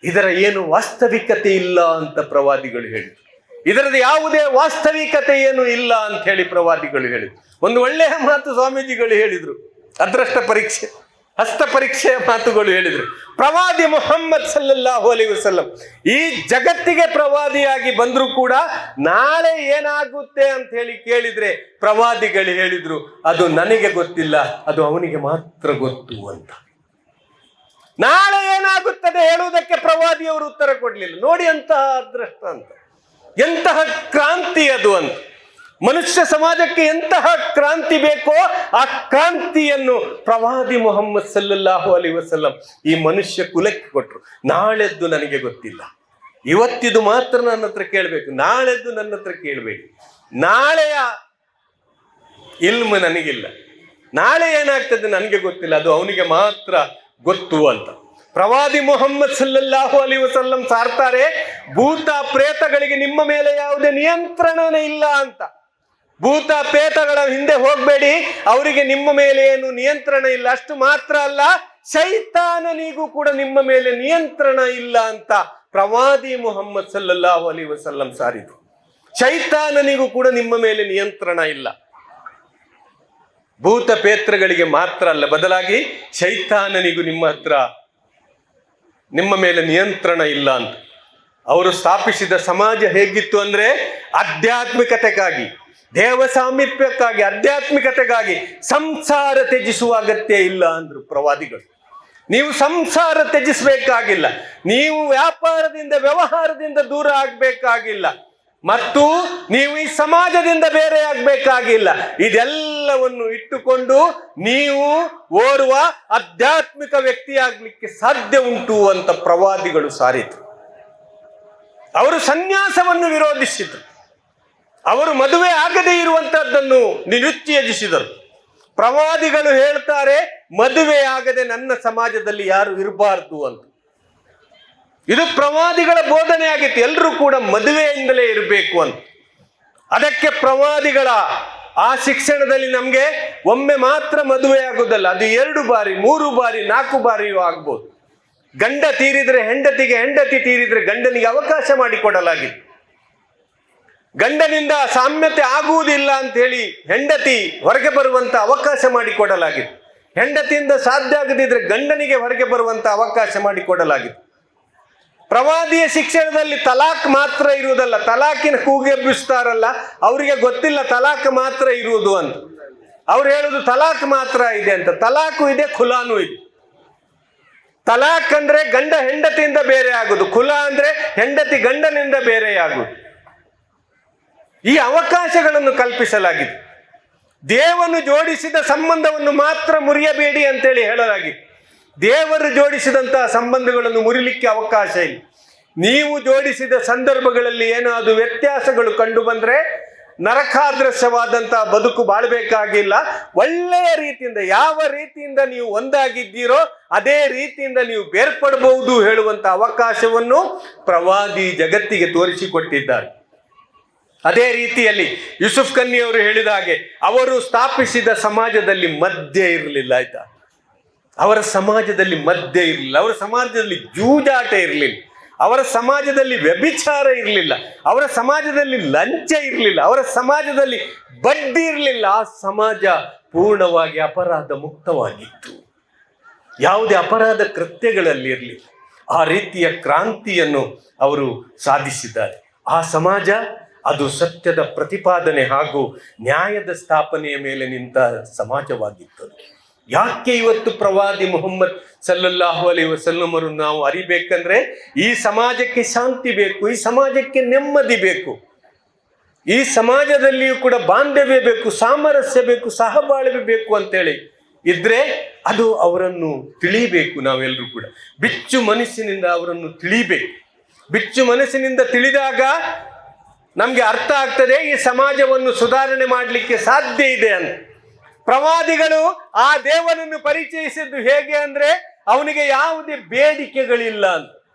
ಇದರ ಏನು ವಾಸ್ತವಿಕತೆ ಇಲ್ಲ ಅಂತ ಪ್ರವಾದಿಗಳು ಹೇಳಿದ್ರು. ಇದರದ್ದು ಯಾವುದೇ ವಾಸ್ತವಿಕತೆ ಏನು ಇಲ್ಲ ಅಂತ ಹೇಳಿ ಪ್ರವಾದಿಗಳು ಹೇಳಿದ್ರು. ಒಂದು ಒಳ್ಳೆಯ ಮಾತು ಸ್ವಾಮೀಜಿಗಳು ಹೇಳಿದ್ರು, ಅದೃಷ್ಟ ಪರೀಕ್ಷೆ ಹಸ್ತ ಪರೀಕ್ಷೆಯ ಮಾತುಗಳು ಹೇಳಿದ್ರು. ಪ್ರವಾದಿ ಮುಹಮ್ಮದ್ ಸಲ್ಲಲ್ಲಾಹು ಅಲೈಹಿ ವಸಲ್ಲಂ ಈ ಜಗತ್ತಿಗೆ ಪ್ರವಾದಿಯಾಗಿ ಬಂದ್ರು ಕೂಡ ನಾಳೆ ಏನಾಗುತ್ತೆ ಅಂತ ಹೇಳಿ ಕೇಳಿದ್ರೆ ಪ್ರವಾದಿಗಳು ಹೇಳಿದ್ರು, ಅದು ನನಗೆ ಗೊತ್ತಿಲ್ಲ, ಅದು ಅವನಿಗೆ ಮಾತ್ರ ಗೊತ್ತು ಅಂತ. ನಾಳೆ ಏನಾಗುತ್ತದೆ ಹೇಳುವುದಕ್ಕೆ ಪ್ರವಾದಿಯವರು ಉತ್ತರ ಕೊಡ್ಲಿಲ್ಲ. ನೋಡಿ ಅಂತಹ ಅದೃಷ್ಟ ಅಂತ, ಎಂತಹ ಕ್ರಾಂತಿ ಅದು ಅಂತ. ಮನುಷ್ಯ ಸಮಾಜಕ್ಕೆ ಎಂತಹ ಕ್ರಾಂತಿ ಬೇಕೋ ಆ ಕ್ರಾಂತಿಯನ್ನು ಪ್ರವಾದಿ ಮುಹಮ್ಮದ್ ಸಲ್ಲಲ್ಲಾಹು ಅಲೈಹಿ ವಸಲ್ಲಂ ಈ ಮನುಷ್ಯ ಕುಲಕ್ಕೆ ಕೊಟ್ಟರು. ನಾಳೆದ್ದು ನನಗೆ ಗೊತ್ತಿಲ್ಲ, ಇವತ್ತಿದು ಮಾತ್ರ ನನ್ನ ಹತ್ರ ಕೇಳಬೇಕು, ನಾಳೆದ್ದು ನನ್ನ ಹತ್ರ ಕೇಳಬೇಡಿ. ನಾಳೆಯ ಇಲ್ಮು ನನಗಿಲ್ಲ, ನಾಳೆ ಏನಾಗ್ತದೆ ನನಗೆ ಗೊತ್ತಿಲ್ಲ, ಅದು ಅವನಿಗೆ ಮಾತ್ರ ಗೊತ್ತು ಅಂತ ಪ್ರವಾದಿ ಮುಹಮ್ಮದ್ ಸಲ್ಲಲ್ಲಾಹು ಅಲೈಹಿ ವಸಲ್ಲಂ ಸಾರ್ತಾರೆ. ಭೂತ ಪ್ರೇತಗಳಿಗೆ ನಿಮ್ಮ ಮೇಲೆ ಯಾವುದೇ ನಿಯಂತ್ರಣನೇ ಇಲ್ಲ ಅಂತ. ಭೂತ ಪ್ರೇತಗಳ ಹಿಂದೆ ಹೋಗಬೇಡಿ, ಅವರಿಗೆ ನಿಮ್ಮ ಮೇಲೆ ಏನು ನಿಯಂತ್ರಣ ಇಲ್ಲ. ಅಷ್ಟು ಮಾತ್ರ ಅಲ್ಲ, ಶೈತಾನನಿಗೂ ಕೂಡ ನಿಮ್ಮ ಮೇಲೆ ನಿಯಂತ್ರಣ ಇಲ್ಲ ಅಂತ ಪ್ರವಾದಿ ಮುಹಮ್ಮದ್ ಸಲ್ಲಲ್ಲಾಹು ಅಲೈಹಿ ವಸಲ್ಲಂ ಸಾರಿದ್ರು. ಶೈತಾನನಿಗೂ ಕೂಡ ನಿಮ್ಮ ಮೇಲೆ ನಿಯಂತ್ರಣ ಇಲ್ಲ. ಭೂತ ಪ್ರೇತಗಳಿಗೆ ಮಾತ್ರ ಅಲ್ಲ, ಬದಲಾಗಿ ಶೈತಾನನಿಗೂ ನಿಮ್ಮ ಮೇಲೆ ನಿಯಂತ್ರಣ ಇಲ್ಲ ಅಂತ. ಅವರು ಸ್ಥಾಪಿಸಿದ ಸಮಾಜ ಹೇಗಿತ್ತು ಅಂದ್ರೆ ಆಧ್ಯಾತ್ಮಿಕತೆಗಾಗಿ, ದೇವ ಸಾಮೀಪ್ಯಕ್ಕಾಗಿ, ಆಧ್ಯಾತ್ಮಿಕತೆಗಾಗಿ ಸಂಸಾರ ತ್ಯಜಿಸುವ ಅಗತ್ಯ ಇಲ್ಲ ಅಂದ್ರು ಪ್ರವಾದಿಗಳು. ನೀವು ಸಂಸಾರ ತ್ಯಜಿಸಬೇಕಾಗಿಲ್ಲ, ನೀವು ವ್ಯಾಪಾರದಿಂದ ವ್ಯವಹಾರದಿಂದ ದೂರ ಆಗ್ಬೇಕಾಗಿಲ್ಲ, ಮತ್ತು ನೀವು ಈ ಸಮಾಜದಿಂದ ಬೇರೆ ಆಗ್ಬೇಕಾಗಿಲ್ಲ. ಇದೆಲ್ಲವನ್ನು ಇಟ್ಟುಕೊಂಡು ನೀವು ಓರ್ವ ಆಧ್ಯಾತ್ಮಿಕ ವ್ಯಕ್ತಿಯಾಗ್ಲಿಕ್ಕೆ ಸಾಧ್ಯ ಉಂಟು ಅಂತ ಪ್ರವಾದಿಗಳು ಸಾರಿದ್ರು. ಅವರು ಸನ್ಯಾಸವನ್ನು ವಿರೋಧಿಸಿದ್ರು. ಅವರು ಮದುವೆ ಆಗದೇ ಇರುವಂತಹದ್ದನ್ನು ನಿರುತ್ತೇಜಿಸಿದರು. ಪ್ರವಾದಿಗಳು ಹೇಳ್ತಾರೆ, ಮದುವೆ ಆಗದೆ ನನ್ನ ಸಮಾಜದಲ್ಲಿ ಯಾರು ಇರಬಾರ್ದು ಅಂತ. ಇದು ಪ್ರವಾದಿಗಳ ಬೋಧನೆ ಆಗಿತ್ತು, ಎಲ್ಲರೂ ಕೂಡ ಮದುವೆಯಿಂದಲೇ ಇರಬೇಕು ಅಂತ. ಅದಕ್ಕೆ ಪ್ರವಾದಿಗಳ ಆ ಶಿಕ್ಷಣದಲ್ಲಿ ನಮ್ಗೆ ಒಮ್ಮೆ ಮಾತ್ರ ಮದುವೆ ಆಗುವುದಲ್ಲ, ಅದು 2 ಬಾರಿ 3 ಬಾರಿ 4 ಬಾರಿಯೂ ಆಗ್ಬೋದು. ಗಂಡ ತೀರಿದ್ರೆ ಹೆಂಡತಿಗೆ, ಹೆಂಡತಿ ತೀರಿದ್ರೆ ಗಂಡನಿಗೆ ಅವಕಾಶ ಮಾಡಿಕೊಡಲಾಗಿತ್ತು. ಗಂಡನಿಂದ ಸಾಮ್ಯತೆ ಆಗುವುದಿಲ್ಲ ಅಂತ ಹೇಳಿ ಹೆಂಡತಿ ಹೊರಗೆ ಬರುವಂತ ಅವಕಾಶ ಮಾಡಿಕೊಡಲಾಗಿತ್ತು. ಹೆಂಡತಿಯಿಂದ ಸಾಧ್ಯ ಆಗದಿದ್ರೆ ಗಂಡನಿಗೆ ಹೊರಗೆ ಬರುವಂತ ಅವಕಾಶ ಮಾಡಿಕೊಡಲಾಗಿತ್ತು. ಪ್ರವಾದಿಯ ಶಿಕ್ಷಣದಲ್ಲಿ ತಲಾಕ್ ಮಾತ್ರ ಇರುವುದಲ್ಲ, ತಲಾಕಿನ ಕೂಗೆಬ್ಬಿಸ್ತಾರಲ್ಲ, ಅವರಿಗೆ ಗೊತ್ತಿಲ್ಲ ತಲಾಕ್ ಮಾತ್ರ ಇರುವುದು ಅಂತ. ಅವ್ರು ಹೇಳುದು ತಲಾಕ್ ಮಾತ್ರ ಇದೆ ಅಂತ. ತಲಾಕು ಇದೆ, ಖುಲಾನು ಇದೆ. ತಲಾಕ್ ಅಂದ್ರೆ ಗಂಡ ಹೆಂಡತಿಯಿಂದ ಬೇರೆ ಆಗುದು, ಖುಲಾ ಅಂದ್ರೆ ಹೆಂಡತಿ ಗಂಡನಿಂದ ಬೇರೆಯಾಗುದು. ಈ ಅವಕಾಶಗಳನ್ನು ಕಲ್ಪಿಸಲಾಗಿದೆ. ದೇವನು ಜೋಡಿಸಿದ ಸಂಬಂಧವನ್ನು ಮಾತ್ರ ಮುರಿಯಬೇಡಿ ಅಂತೇಳಿ ಹೇಳಲಾಗಿದೆ. ದೇವರು ಜೋಡಿಸಿದಂತಹ ಸಂಬಂಧಗಳನ್ನು ಮುರಿಲಿಕ್ಕೆ ಅವಕಾಶ ಇಲ್ಲ. ನೀವು ಜೋಡಿಸಿದ ಸಂದರ್ಭಗಳಲ್ಲಿ ಏನಾದರೂ ವ್ಯತ್ಯಾಸಗಳು ಕಂಡು ಬಂದ್ರೆ ನರಕಾದೃಶ್ಯವಾದಂತಹ ಬದುಕು ಬಾಳ್ಬೇಕಾಗಿಲ್ಲ. ಒಳ್ಳೆಯ ರೀತಿಯಿಂದ, ಯಾವ ರೀತಿಯಿಂದ ನೀವು ಒಂದಾಗಿದ್ದೀರೋ ಅದೇ ರೀತಿಯಿಂದ ನೀವು ಬೇರ್ಪಡಬಹುದು ಹೇಳುವಂತ ಅವಕಾಶವನ್ನು ಪ್ರವಾದಿ ಜಗತ್ತಿಗೆ ತೋರಿಸಿಕೊಟ್ಟಿದ್ದಾರೆ. ಅದೇ ರೀತಿಯಲ್ಲಿ ಯೂಸುಫ್ ಕನ್ನಿಯವರು ಹೇಳಿದ ಹಾಗೆ ಅವರು ಸ್ಥಾಪಿಸಿದ ಸಮಾಜದಲ್ಲಿ ಮದ್ಯ ಇರಲಿಲ್ಲ, ಆಯ್ತಾ? ಅವರ ಸಮಾಜದಲ್ಲಿ ಮದ್ಯ ಇರಲಿಲ್ಲ, ಅವರ ಸಮಾಜದಲ್ಲಿ ಜೂಜಾಟ ಇರಲಿಲ್ಲ, ಅವರ ಸಮಾಜದಲ್ಲಿ ವ್ಯಭಿಚಾರ ಇರಲಿಲ್ಲ, ಅವರ ಸಮಾಜದಲ್ಲಿ ಲಂಚ ಇರಲಿಲ್ಲ, ಅವರ ಸಮಾಜದಲ್ಲಿ ಬಡ್ಡಿ ಇರಲಿಲ್ಲ. ಆ ಸಮಾಜ ಪೂರ್ಣವಾಗಿ ಅಪರಾಧ ಮುಕ್ತವಾಗಿತ್ತು, ಯಾವುದೇ ಅಪರಾಧ ಕೃತ್ಯಗಳಲ್ಲಿ ಇರಲಿಲ್ಲ. ಆ ರೀತಿಯ ಕ್ರಾಂತಿಯನ್ನು ಅವರು ಸಾಧಿಸಿದ್ದಾರೆ. ಆ ಸಮಾಜ ಅದು ಸತ್ಯದ ಪ್ರತಿಪಾದನೆ ಹಾಗೂ ನ್ಯಾಯದ ಸ್ಥಾಪನೆಯ ಮೇಲೆ ನಿಂತ ಸಮಾಜವಾಗಿತ್ತು. ಯಾಕೆ ಇವತ್ತು ಪ್ರವಾದಿ ಮುಹಮ್ಮದ್ ಸಲ್ಲಲ್ಲಾಹು ಅಲೈಹಿ ವಸಲ್ಲಂ ಅವರು ನಾವು ಅರಿಬೇಕಂದ್ರೆ ಈ ಸಮಾಜಕ್ಕೆ ಶಾಂತಿ ಬೇಕು, ಈ ಸಮಾಜಕ್ಕೆ ನೆಮ್ಮದಿ ಬೇಕು, ಈ ಸಮಾಜದಲ್ಲಿಯೂ ಕೂಡ ಬಾಂಧವ್ಯ ಬೇಕು, ಸಾಮರಸ್ಯ ಬೇಕು, ಸಹಬಾಳ್ವೆ ಬೇಕು ಅಂತೇಳಿ ಇದ್ರೆ ಅದು ಅವರನ್ನು ತಿಳಿಬೇಕು. ನಾವೆಲ್ಲರೂ ಕೂಡ ಬಿಚ್ಚು ಮನಸ್ಸಿನಿಂದ ಅವರನ್ನು ತಿಳಿಬೇಕು. ಬಿಚ್ಚು ಮನಸ್ಸಿನಿಂದ ತಿಳಿದಾಗ ನಮ್ಗೆ ಅರ್ಥ ಆಗ್ತದೆ ಈ ಸಮಾಜವನ್ನು ಸುಧಾರಣೆ ಮಾಡಲಿಕ್ಕೆ ಸಾಧ್ಯ ಇದೆ ಅಂತ. ಪ್ರವಾದಿಗಳು ಆ ದೇವನನ್ನು ಪರಿಚಯಿಸಿದ್ದು ಹೇಗೆ ಅಂದ್ರೆ ಅವನಿಗೆ ಯಾವುದೇ ಬೇಡಿಕೆಗಳಿಲ್ಲ ಅಂತ.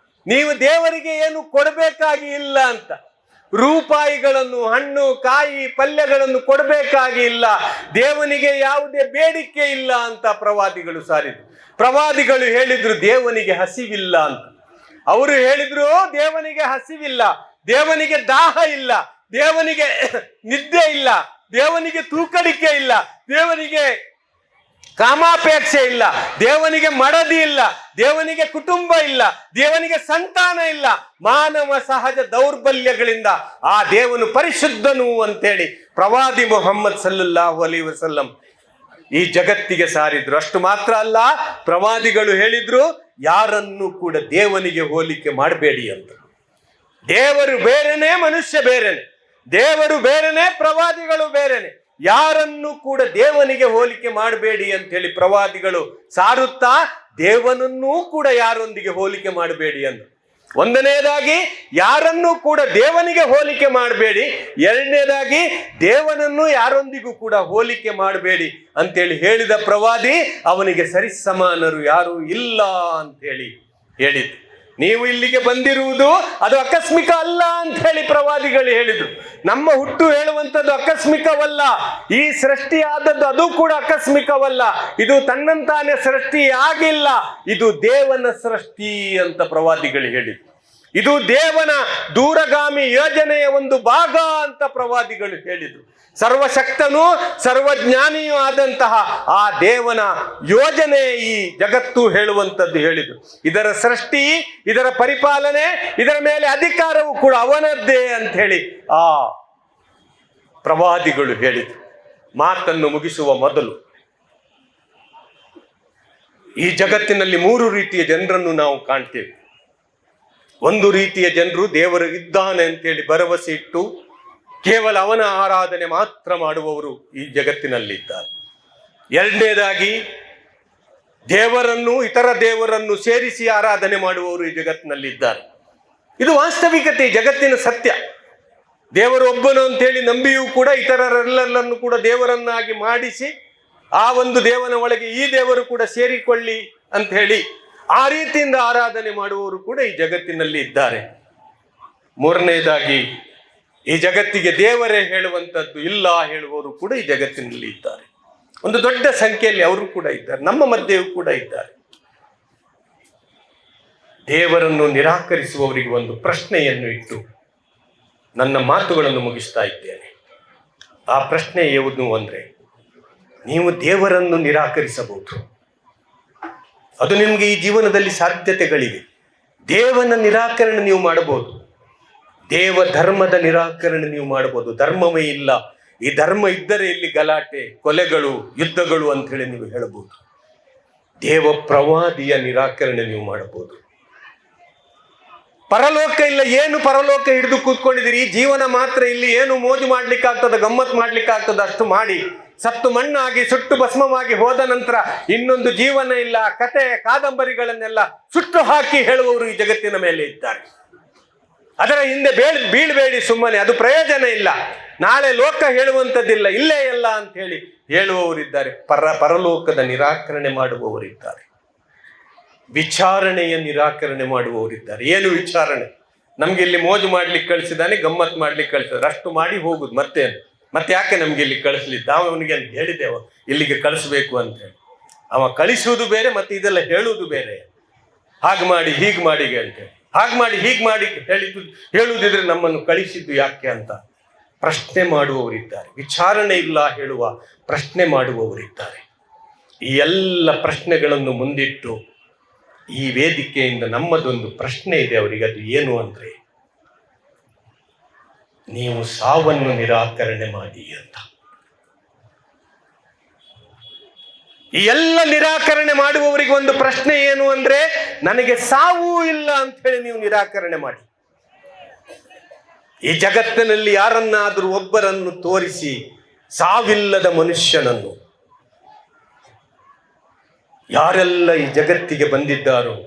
ನೀವು ದೇವರಿಗೆ ಏನು ಕೊಡಬೇಕಾಗಿ ಇಲ್ಲ ಅಂತ. ರೂಪಾಯಿಗಳನ್ನು, ಹಣ್ಣು ಕಾಯಿ ಪಲ್ಯಗಳನ್ನು ಕೊಡಬೇಕಾಗಿ ಇಲ್ಲ, ದೇವನಿಗೆ ಯಾವುದೇ ಬೇಡಿಕೆ ಇಲ್ಲ ಅಂತ ಪ್ರವಾದಿಗಳು ಸಾರಿದ್ರು. ಪ್ರವಾದಿಗಳು ಹೇಳಿದ್ರು ದೇವನಿಗೆ ಹಸಿವಿಲ್ಲ ಅಂತ. ಅವರು ಹೇಳಿದ್ರು ದೇವನಿಗೆ ಹಸಿವಿಲ್ಲ, ದೇವನಿಗೆ ದಾಹ ಇಲ್ಲ, ದೇವನಿಗೆ ನಿದ್ದೆ ಇಲ್ಲ, ದೇವನಿಗೆ ತೂಕಡಿಕೆ ಇಲ್ಲ, ದೇವನಿಗೆ ಕಾಮಾಪೇಕ್ಷೆ ಇಲ್ಲ, ದೇವನಿಗೆ ಮಡದಿ ಇಲ್ಲ, ದೇವನಿಗೆ ಕುಟುಂಬ ಇಲ್ಲ, ದೇವನಿಗೆ ಸಂತಾನ ಇಲ್ಲ. ಮಾನವ ಸಹಜ ದೌರ್ಬಲ್ಯಗಳಿಂದ ಆ ದೇವನು ಪರಿಶುದ್ಧನು ಅಂತೇಳಿ ಪ್ರವಾದಿ ಮುಹಮ್ಮದ್ ಸಲ್ಲಲ್ಲಾಹು ಅಲೈಹಿ ವಸಲ್ಲಂ ಈ ಜಗತ್ತಿಗೆ ಸಾರಿದ್ರು. ಅಷ್ಟು ಮಾತ್ರ ಅಲ್ಲ, ಪ್ರವಾದಿಗಳು ಹೇಳಿದ್ರು, ಯಾರನ್ನು ಕೂಡ ದೇವನಿಗೆ ಹೋಲಿಕೆ ಮಾಡಬೇಡಿ ಅಂತ. ದೇವರು ಬೇರೆನೆ, ಮನುಷ್ಯ ಬೇರೆನೆ. ದೇವರು ಬೇರೆನೆ, ಪ್ರವಾದಿಗಳು ಬೇರೆನೆ. ಯಾರನ್ನು ಕೂಡ ದೇವನಿಗೆ ಹೋಲಿಕೆ ಮಾಡಬೇಡಿ ಅಂತ ಹೇಳಿ ಪ್ರವಾದಿಗಳು ಸಾರುತ್ತಾ, ದೇವನನ್ನೂ ಕೂಡ ಯಾರೊಂದಿಗೆ ಹೋಲಿಕೆ ಮಾಡಬೇಡಿ ಅಂದ್ರು. ಒಂದನೇದಾಗಿ ಯಾರನ್ನೂ ಕೂಡ ದೇವನಿಗೆ ಹೋಲಿಕೆ ಮಾಡಬೇಡಿ, ಎರಡನೇದಾಗಿ ದೇವನನ್ನು ಯಾರೊಂದಿಗೂ ಕೂಡ ಹೋಲಿಕೆ ಮಾಡಬೇಡಿ ಅಂತೇಳಿ ಹೇಳಿದ ಪ್ರವಾದಿ ಅವನಿಗೆ ಸರಿಸಮಾನರು ಯಾರು ಇಲ್ಲ ಅಂತೇಳಿ ಹೇಳಿದ್ರು. ನೀವು ಇಲ್ಲಿಗೆ ಬಂದಿರುವುದು ಅದು ಆಕಸ್ಮಿಕ ಅಲ್ಲ ಅಂತ ಹೇಳಿ ಪ್ರವಾದಿಗಳು ಹೇಳಿದ್ರು. ನಮ್ಮ ಹುಟ್ಟು ಹೇಳುವಂಥದ್ದು ಆಕಸ್ಮಿಕವಲ್ಲ, ಈ ಸೃಷ್ಟಿ ಆದದ್ದು ಅದು ಕೂಡ ಆಕಸ್ಮಿಕವಲ್ಲ. ಇದು ತನ್ನಂತಾನೆ ಸೃಷ್ಟಿ ಆಗಿಲ್ಲ, ಇದು ದೇವನ ಸೃಷ್ಟಿ ಅಂತ ಪ್ರವಾದಿಗಳು ಹೇಳಿದ್ರು. ಇದು ದೇವನ ದೂರಗಾಮಿ ಯೋಜನೆಯ ಒಂದು ಭಾಗ ಅಂತ ಪ್ರವಾದಿಗಳು ಹೇಳಿದ್ರು. ಸರ್ವಶಕ್ತನೂ ಸರ್ವಜ್ಞಾನಿಯೂ ಆದಂತಹ ಆ ದೇವನ ಯೋಜನೆ ಈ ಜಗತ್ತು ಹೇಳುವಂಥದ್ದು ಹೇಳಿದ್ರು. ಇದರ ಸೃಷ್ಟಿ, ಇದರ ಪರಿಪಾಲನೆ, ಇದರ ಮೇಲೆ ಅಧಿಕಾರವು ಕೂಡ ಅವನದ್ದೇ ಅಂತ ಹೇಳಿ ಆ ಪ್ರವಾದಿಗಳು ಹೇಳಿದ್ರು. ಮಾತನ್ನು ಮುಗಿಸುವ ಮೊದಲು, ಈ ಜಗತ್ತಿನಲ್ಲಿ 3 ರೀತಿಯ ಜನರನ್ನು ನಾವು ಕಾಣ್ತೇವೆ. ಒಂದು ರೀತಿಯ ಜನರು ದೇವರು ಇದ್ದಾನೆ ಅಂತೇಳಿ ಭರವಸೆ ಇಟ್ಟು ಕೇವಲ ಅವನ ಆರಾಧನೆ ಮಾತ್ರ ಮಾಡುವವರು ಈ ಜಗತ್ತಿನಲ್ಲಿದ್ದಾರೆ. ಎರಡನೇದಾಗಿ ದೇವರನ್ನು, ಇತರ ದೇವರನ್ನು ಸೇರಿಸಿ ಆರಾಧನೆ ಮಾಡುವವರು ಈ ಜಗತ್ತಿನಲ್ಲಿದ್ದಾರೆ. ಇದು ವಾಸ್ತವಿಕತೆ, ಜಗತ್ತಿನ ಸತ್ಯ. ದೇವರು ಒಬ್ಬನು ಅಂತೇಳಿ ನಂಬಿಯೂ ಕೂಡ ಇತರರೆಲ್ಲರನ್ನು ಕೂಡ ದೇವರನ್ನಾಗಿ ಮಾಡಿಸಿ ಆ ಒಂದು ದೇವನ ಒಳಗೆ ಈ ದೇವರು ಕೂಡ ಸೇರಿಕೊಳ್ಳಿ ಅಂತ ಹೇಳಿ ಆ ರೀತಿಯಿಂದ ಆರಾಧನೆ ಮಾಡುವವರು ಕೂಡ ಈ ಜಗತ್ತಿನಲ್ಲಿ ಇದ್ದಾರೆ. ಮೂರನೇದಾಗಿ ಈ ಜಗತ್ತಿಗೆ ದೇವರೇ ಹೇಳುವಂಥದ್ದು ಇಲ್ಲ ಹೇಳುವವರು ಕೂಡ ಈ ಜಗತ್ತಿನಲ್ಲಿ ಇದ್ದಾರೆ. ಒಂದು ದೊಡ್ಡ ಸಂಖ್ಯೆಯಲ್ಲಿ ಅವರು ಕೂಡ ಇದ್ದಾರೆ, ನಮ್ಮ ಮಧ್ಯೆಯೂ ಕೂಡ ಇದ್ದಾರೆ. ದೇವರನ್ನು ನಿರಾಕರಿಸುವವರಿಗೆ ಒಂದು ಪ್ರಶ್ನೆಯನ್ನು ಇಟ್ಟು ನನ್ನ ಮಾತುಗಳನ್ನು ಮುಗಿಸ್ತಾ ಇದ್ದೇನೆ. ಆ ಪ್ರಶ್ನೆ ಯಾವುದು ಅಂದರೆ, ನೀವು ದೇವರನ್ನು ನಿರಾಕರಿಸಬಹುದು, ಅದು ನಿಮಗೆ ಈ ಜೀವನದಲ್ಲಿ ಸಾಧ್ಯತೆಗಳಿವೆ. ದೇವನ ನಿರಾಕರಣೆ ನೀವು ಮಾಡಬಹುದು, ದೇವ ಧರ್ಮದ ನಿರಾಕರಣೆ ನೀವು ಮಾಡಬಹುದು. ಧರ್ಮವೇ ಇಲ್ಲ, ಈ ಧರ್ಮ ಇದ್ದರೆ ಇಲ್ಲಿ ಗಲಾಟೆ, ಕೊಲೆಗಳು, ಯುದ್ಧಗಳು ಅಂತ ಹೇಳಿ ನೀವು ಹೇಳಬಹುದು. ದೇವ ಪ್ರವಾದಿಯ ನಿರಾಕರಣೆ ನೀವು ಮಾಡಬಹುದು. ಪರಲೋಕ ಇಲ್ಲ, ಏನು ಪರಲೋಕ ಹಿಡಿದು ಕೂತ್ಕೊಂಡಿದ್ದೀರಿ? ಈ ಜೀವನ ಮಾತ್ರ, ಇಲ್ಲಿ ಏನು ಮೋಜು ಮಾಡ್ಲಿಕ್ಕಾಗ್ತದ, ಗಮ್ಮತ್ ಮಾಡ್ಲಿಕ್ಕಾಗ್ತದ ಅಷ್ಟು ಮಾಡಿ ಸತ್ತು ಮಣ್ಣಾಗಿ ಸುಟ್ಟು ಭಸ್ಮವಾಗಿ ಹೋದ ನಂತರ ಇನ್ನೊಂದು ಜೀವನ ಇಲ್ಲ. ಕತೆ ಕಾದಂಬರಿಗಳನ್ನೆಲ್ಲ ಸುಟ್ಟು ಹಾಕಿ ಹೇಳುವವರು ಈ ಜಗತ್ತಿನ ಮೇಲೆ ಇದ್ದಾರೆ. ಅದರ ಹಿಂದೆ ಬೀಳ್ಬೇಡಿ ಸುಮ್ಮನೆ, ಅದು ಪ್ರಯೋಜನ ಇಲ್ಲ, ನಾಳೆ ಲೋಕ ಹೇಳುವಂಥದ್ದಿಲ್ಲ, ಇಲ್ಲೇ ಇಲ್ಲ ಅಂತ ಹೇಳಿ ಹೇಳುವವರಿದ್ದಾರೆ. ಪರಲೋಕದ ನಿರಾಕರಣೆ ಮಾಡುವವರಿದ್ದಾರೆ, ವಿಚಾರಣೆಯ ನಿರಾಕರಣೆ ಮಾಡುವವರಿದ್ದಾರೆ. ಏನು ವಿಚಾರಣೆ? ನಮ್ಗೆ ಇಲ್ಲಿ ಮೋಜು ಮಾಡ್ಲಿಕ್ಕೆ ಕಳಿಸಿದಾನೆ, ಗಮ್ಮತ್ ಮಾಡ್ಲಿಕ್ಕೆ ಕಳಿಸಿದಾರೆ, ಅಷ್ಟು ಮಾಡಿ ಹೋಗುದು. ಮತ್ತೆ ಯಾಕೆ ನಮ್ಗೆ ಇಲ್ಲಿ ಕಳಿಸ್ಲಿದ್ದ? ಅವನಿಗೆ ಹೇಳಿದ್ದೇವ ಇಲ್ಲಿಗೆ ಕಳಿಸ್ಬೇಕು ಅಂತ ಹೇಳಿ. ಅವ ಕಳಿಸುವುದು ಬೇರೆ, ಮತ್ತೆ ಇದೆಲ್ಲ ಹೇಳುವುದು ಬೇರೆ. ಹಾಗೆ ಮಾಡಿ ಹೀಗೆ ಮಾಡಿ ಅಂತೇಳಿ, ಹಾಗೆ ಮಾಡಿ ಹೀಗೆ ಮಾಡಿ ಹೇಳುವುದಿದ್ರೆ ನಮ್ಮನ್ನು ಕಳಿಸಿದ್ದು ಯಾಕೆ ಅಂತ ಪ್ರಶ್ನೆ ಮಾಡುವವರಿದ್ದಾರೆ. ವಿಚಾರಣೆ ಇಲ್ಲ ಹೇಳುವ ಪ್ರಶ್ನೆ ಮಾಡುವವರಿದ್ದಾರೆ. ಈ ಎಲ್ಲ ಪ್ರಶ್ನೆಗಳನ್ನು ಮುಂದಿಟ್ಟು ಈ ವೇದಿಕೆಯಿಂದ ನಮ್ಮದೊಂದು ಪ್ರಶ್ನೆ ಇದೆ ಅವರಿಗೆ. ಅದು ಏನು ಅಂದರೆ, ನೀವು ಸಾವನ್ನು ನಿರಾಕರಣೆ ಮಾಡಿ ಅಂತ. ಈ ಎಲ್ಲ ನಿರಾಕರಣೆ ಮಾಡುವವರಿಗೆ ಒಂದು ಪ್ರಶ್ನೆ ಏನು ಅಂದ್ರೆ, ನನಗೆ ಸಾವು ಇಲ್ಲ ಅಂತ ಹೇಳಿ ನೀವು ನಿರಾಕರಣೆ ಮಾಡಿ. ಈ ಜಗತ್ತಿನಲ್ಲಿ ಯಾರನ್ನಾದರೂ ಒಬ್ಬರನ್ನು ತೋರಿಸಿ ಸಾವಿಲ್ಲದ ಮನುಷ್ಯನನ್ನು. ಯಾರೆಲ್ಲ ಈ ಜಗತ್ತಿಗೆ ಬಂದಿದ್ದಾರೋ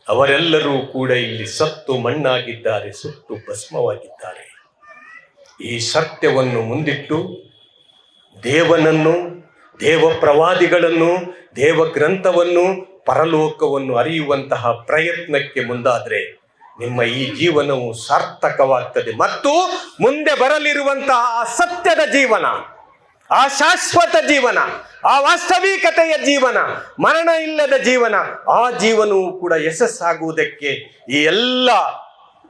ಅವರೆಲ್ಲರೂ ಕೂಡ ಇಲ್ಲಿ ಸತ್ತು ಮಣ್ಣಾಗಿದ್ದಾರೆ, ಸುಟ್ಟು ಭಸ್ಮವಾಗಿದ್ದಾರೆ. ಈ ಸತ್ಯವನ್ನು ಮುಂದಿಟ್ಟು ದೇವನನ್ನು, ದೇವ ಪ್ರವಾದಿಗಳನ್ನು, ದೇವ ಗ್ರಂಥವನ್ನು, ಪರಲೋಕವನ್ನು ಅರಿಯುವಂತಹ ಪ್ರಯತ್ನಕ್ಕೆ ಮುಂದಾದರೆ ನಿಮ್ಮ ಈ ಜೀವನವು ಸಾರ್ಥಕವಾಗ್ತದೆ. ಮತ್ತು ಮುಂದೆ ಬರಲಿರುವಂತಹ ಆ ಸತ್ಯದ ಜೀವನ, ಆ ಶಾಶ್ವತ ಜೀವನ, ಆ ವಾಸ್ತವಿಕತೆಯ ಜೀವನ, ಮರಣ ಇಲ್ಲದ ಜೀವನ, ಆ ಜೀವನವು ಕೂಡ ಯಶಸ್ಸಾಗುವುದಕ್ಕೆ ಈ ಎಲ್ಲ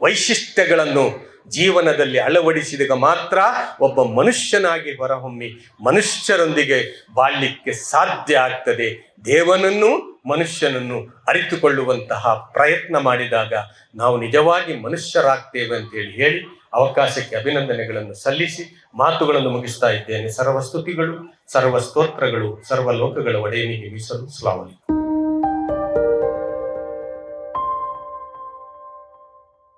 ವೈಶಿಷ್ಟ್ಯಗಳನ್ನು ಜೀವನದಲ್ಲಿ ಅಳವಡಿಸಿದಾಗ ಮಾತ್ರ ಒಬ್ಬ ಮನುಷ್ಯನಾಗಿ ಹೊರಹೊಮ್ಮಿ ಮನುಷ್ಯರೊಂದಿಗೆ ಬಾಳ್ಲಿಕ್ಕೆ ಸಾಧ್ಯ ಆಗ್ತದೆ. ದೇವನನ್ನು ಮನುಷ್ಯನನ್ನು ಅರಿತುಕೊಳ್ಳುವಂತಹ ಪ್ರಯತ್ನ ಮಾಡಿದಾಗ ನಾವು ನಿಜವಾಗಿ ಮನುಷ್ಯರಾಗ್ತೇವೆ ಅಂತೇಳಿ ಹೇಳಿ ಅವಕಾಶಕ್ಕೆ ಅಭಿನಂದನೆಗಳನ್ನು ಸಲ್ಲಿಸಿ ಮಾತುಗಳನ್ನು ಮುಗಿಸ್ತಾ ಇದ್ದೇನೆ. ಸರ್ವಸ್ತುತಿಗಳು, ಸರ್ವ ಸ್ತೋತ್ರಗಳು ಸರ್ವಲೋಕಗಳ ಒಡೆಯನಿಗೆ ಮೀಸಲು. ಸಲಾಮ್ ಅಲೈಕುಂ.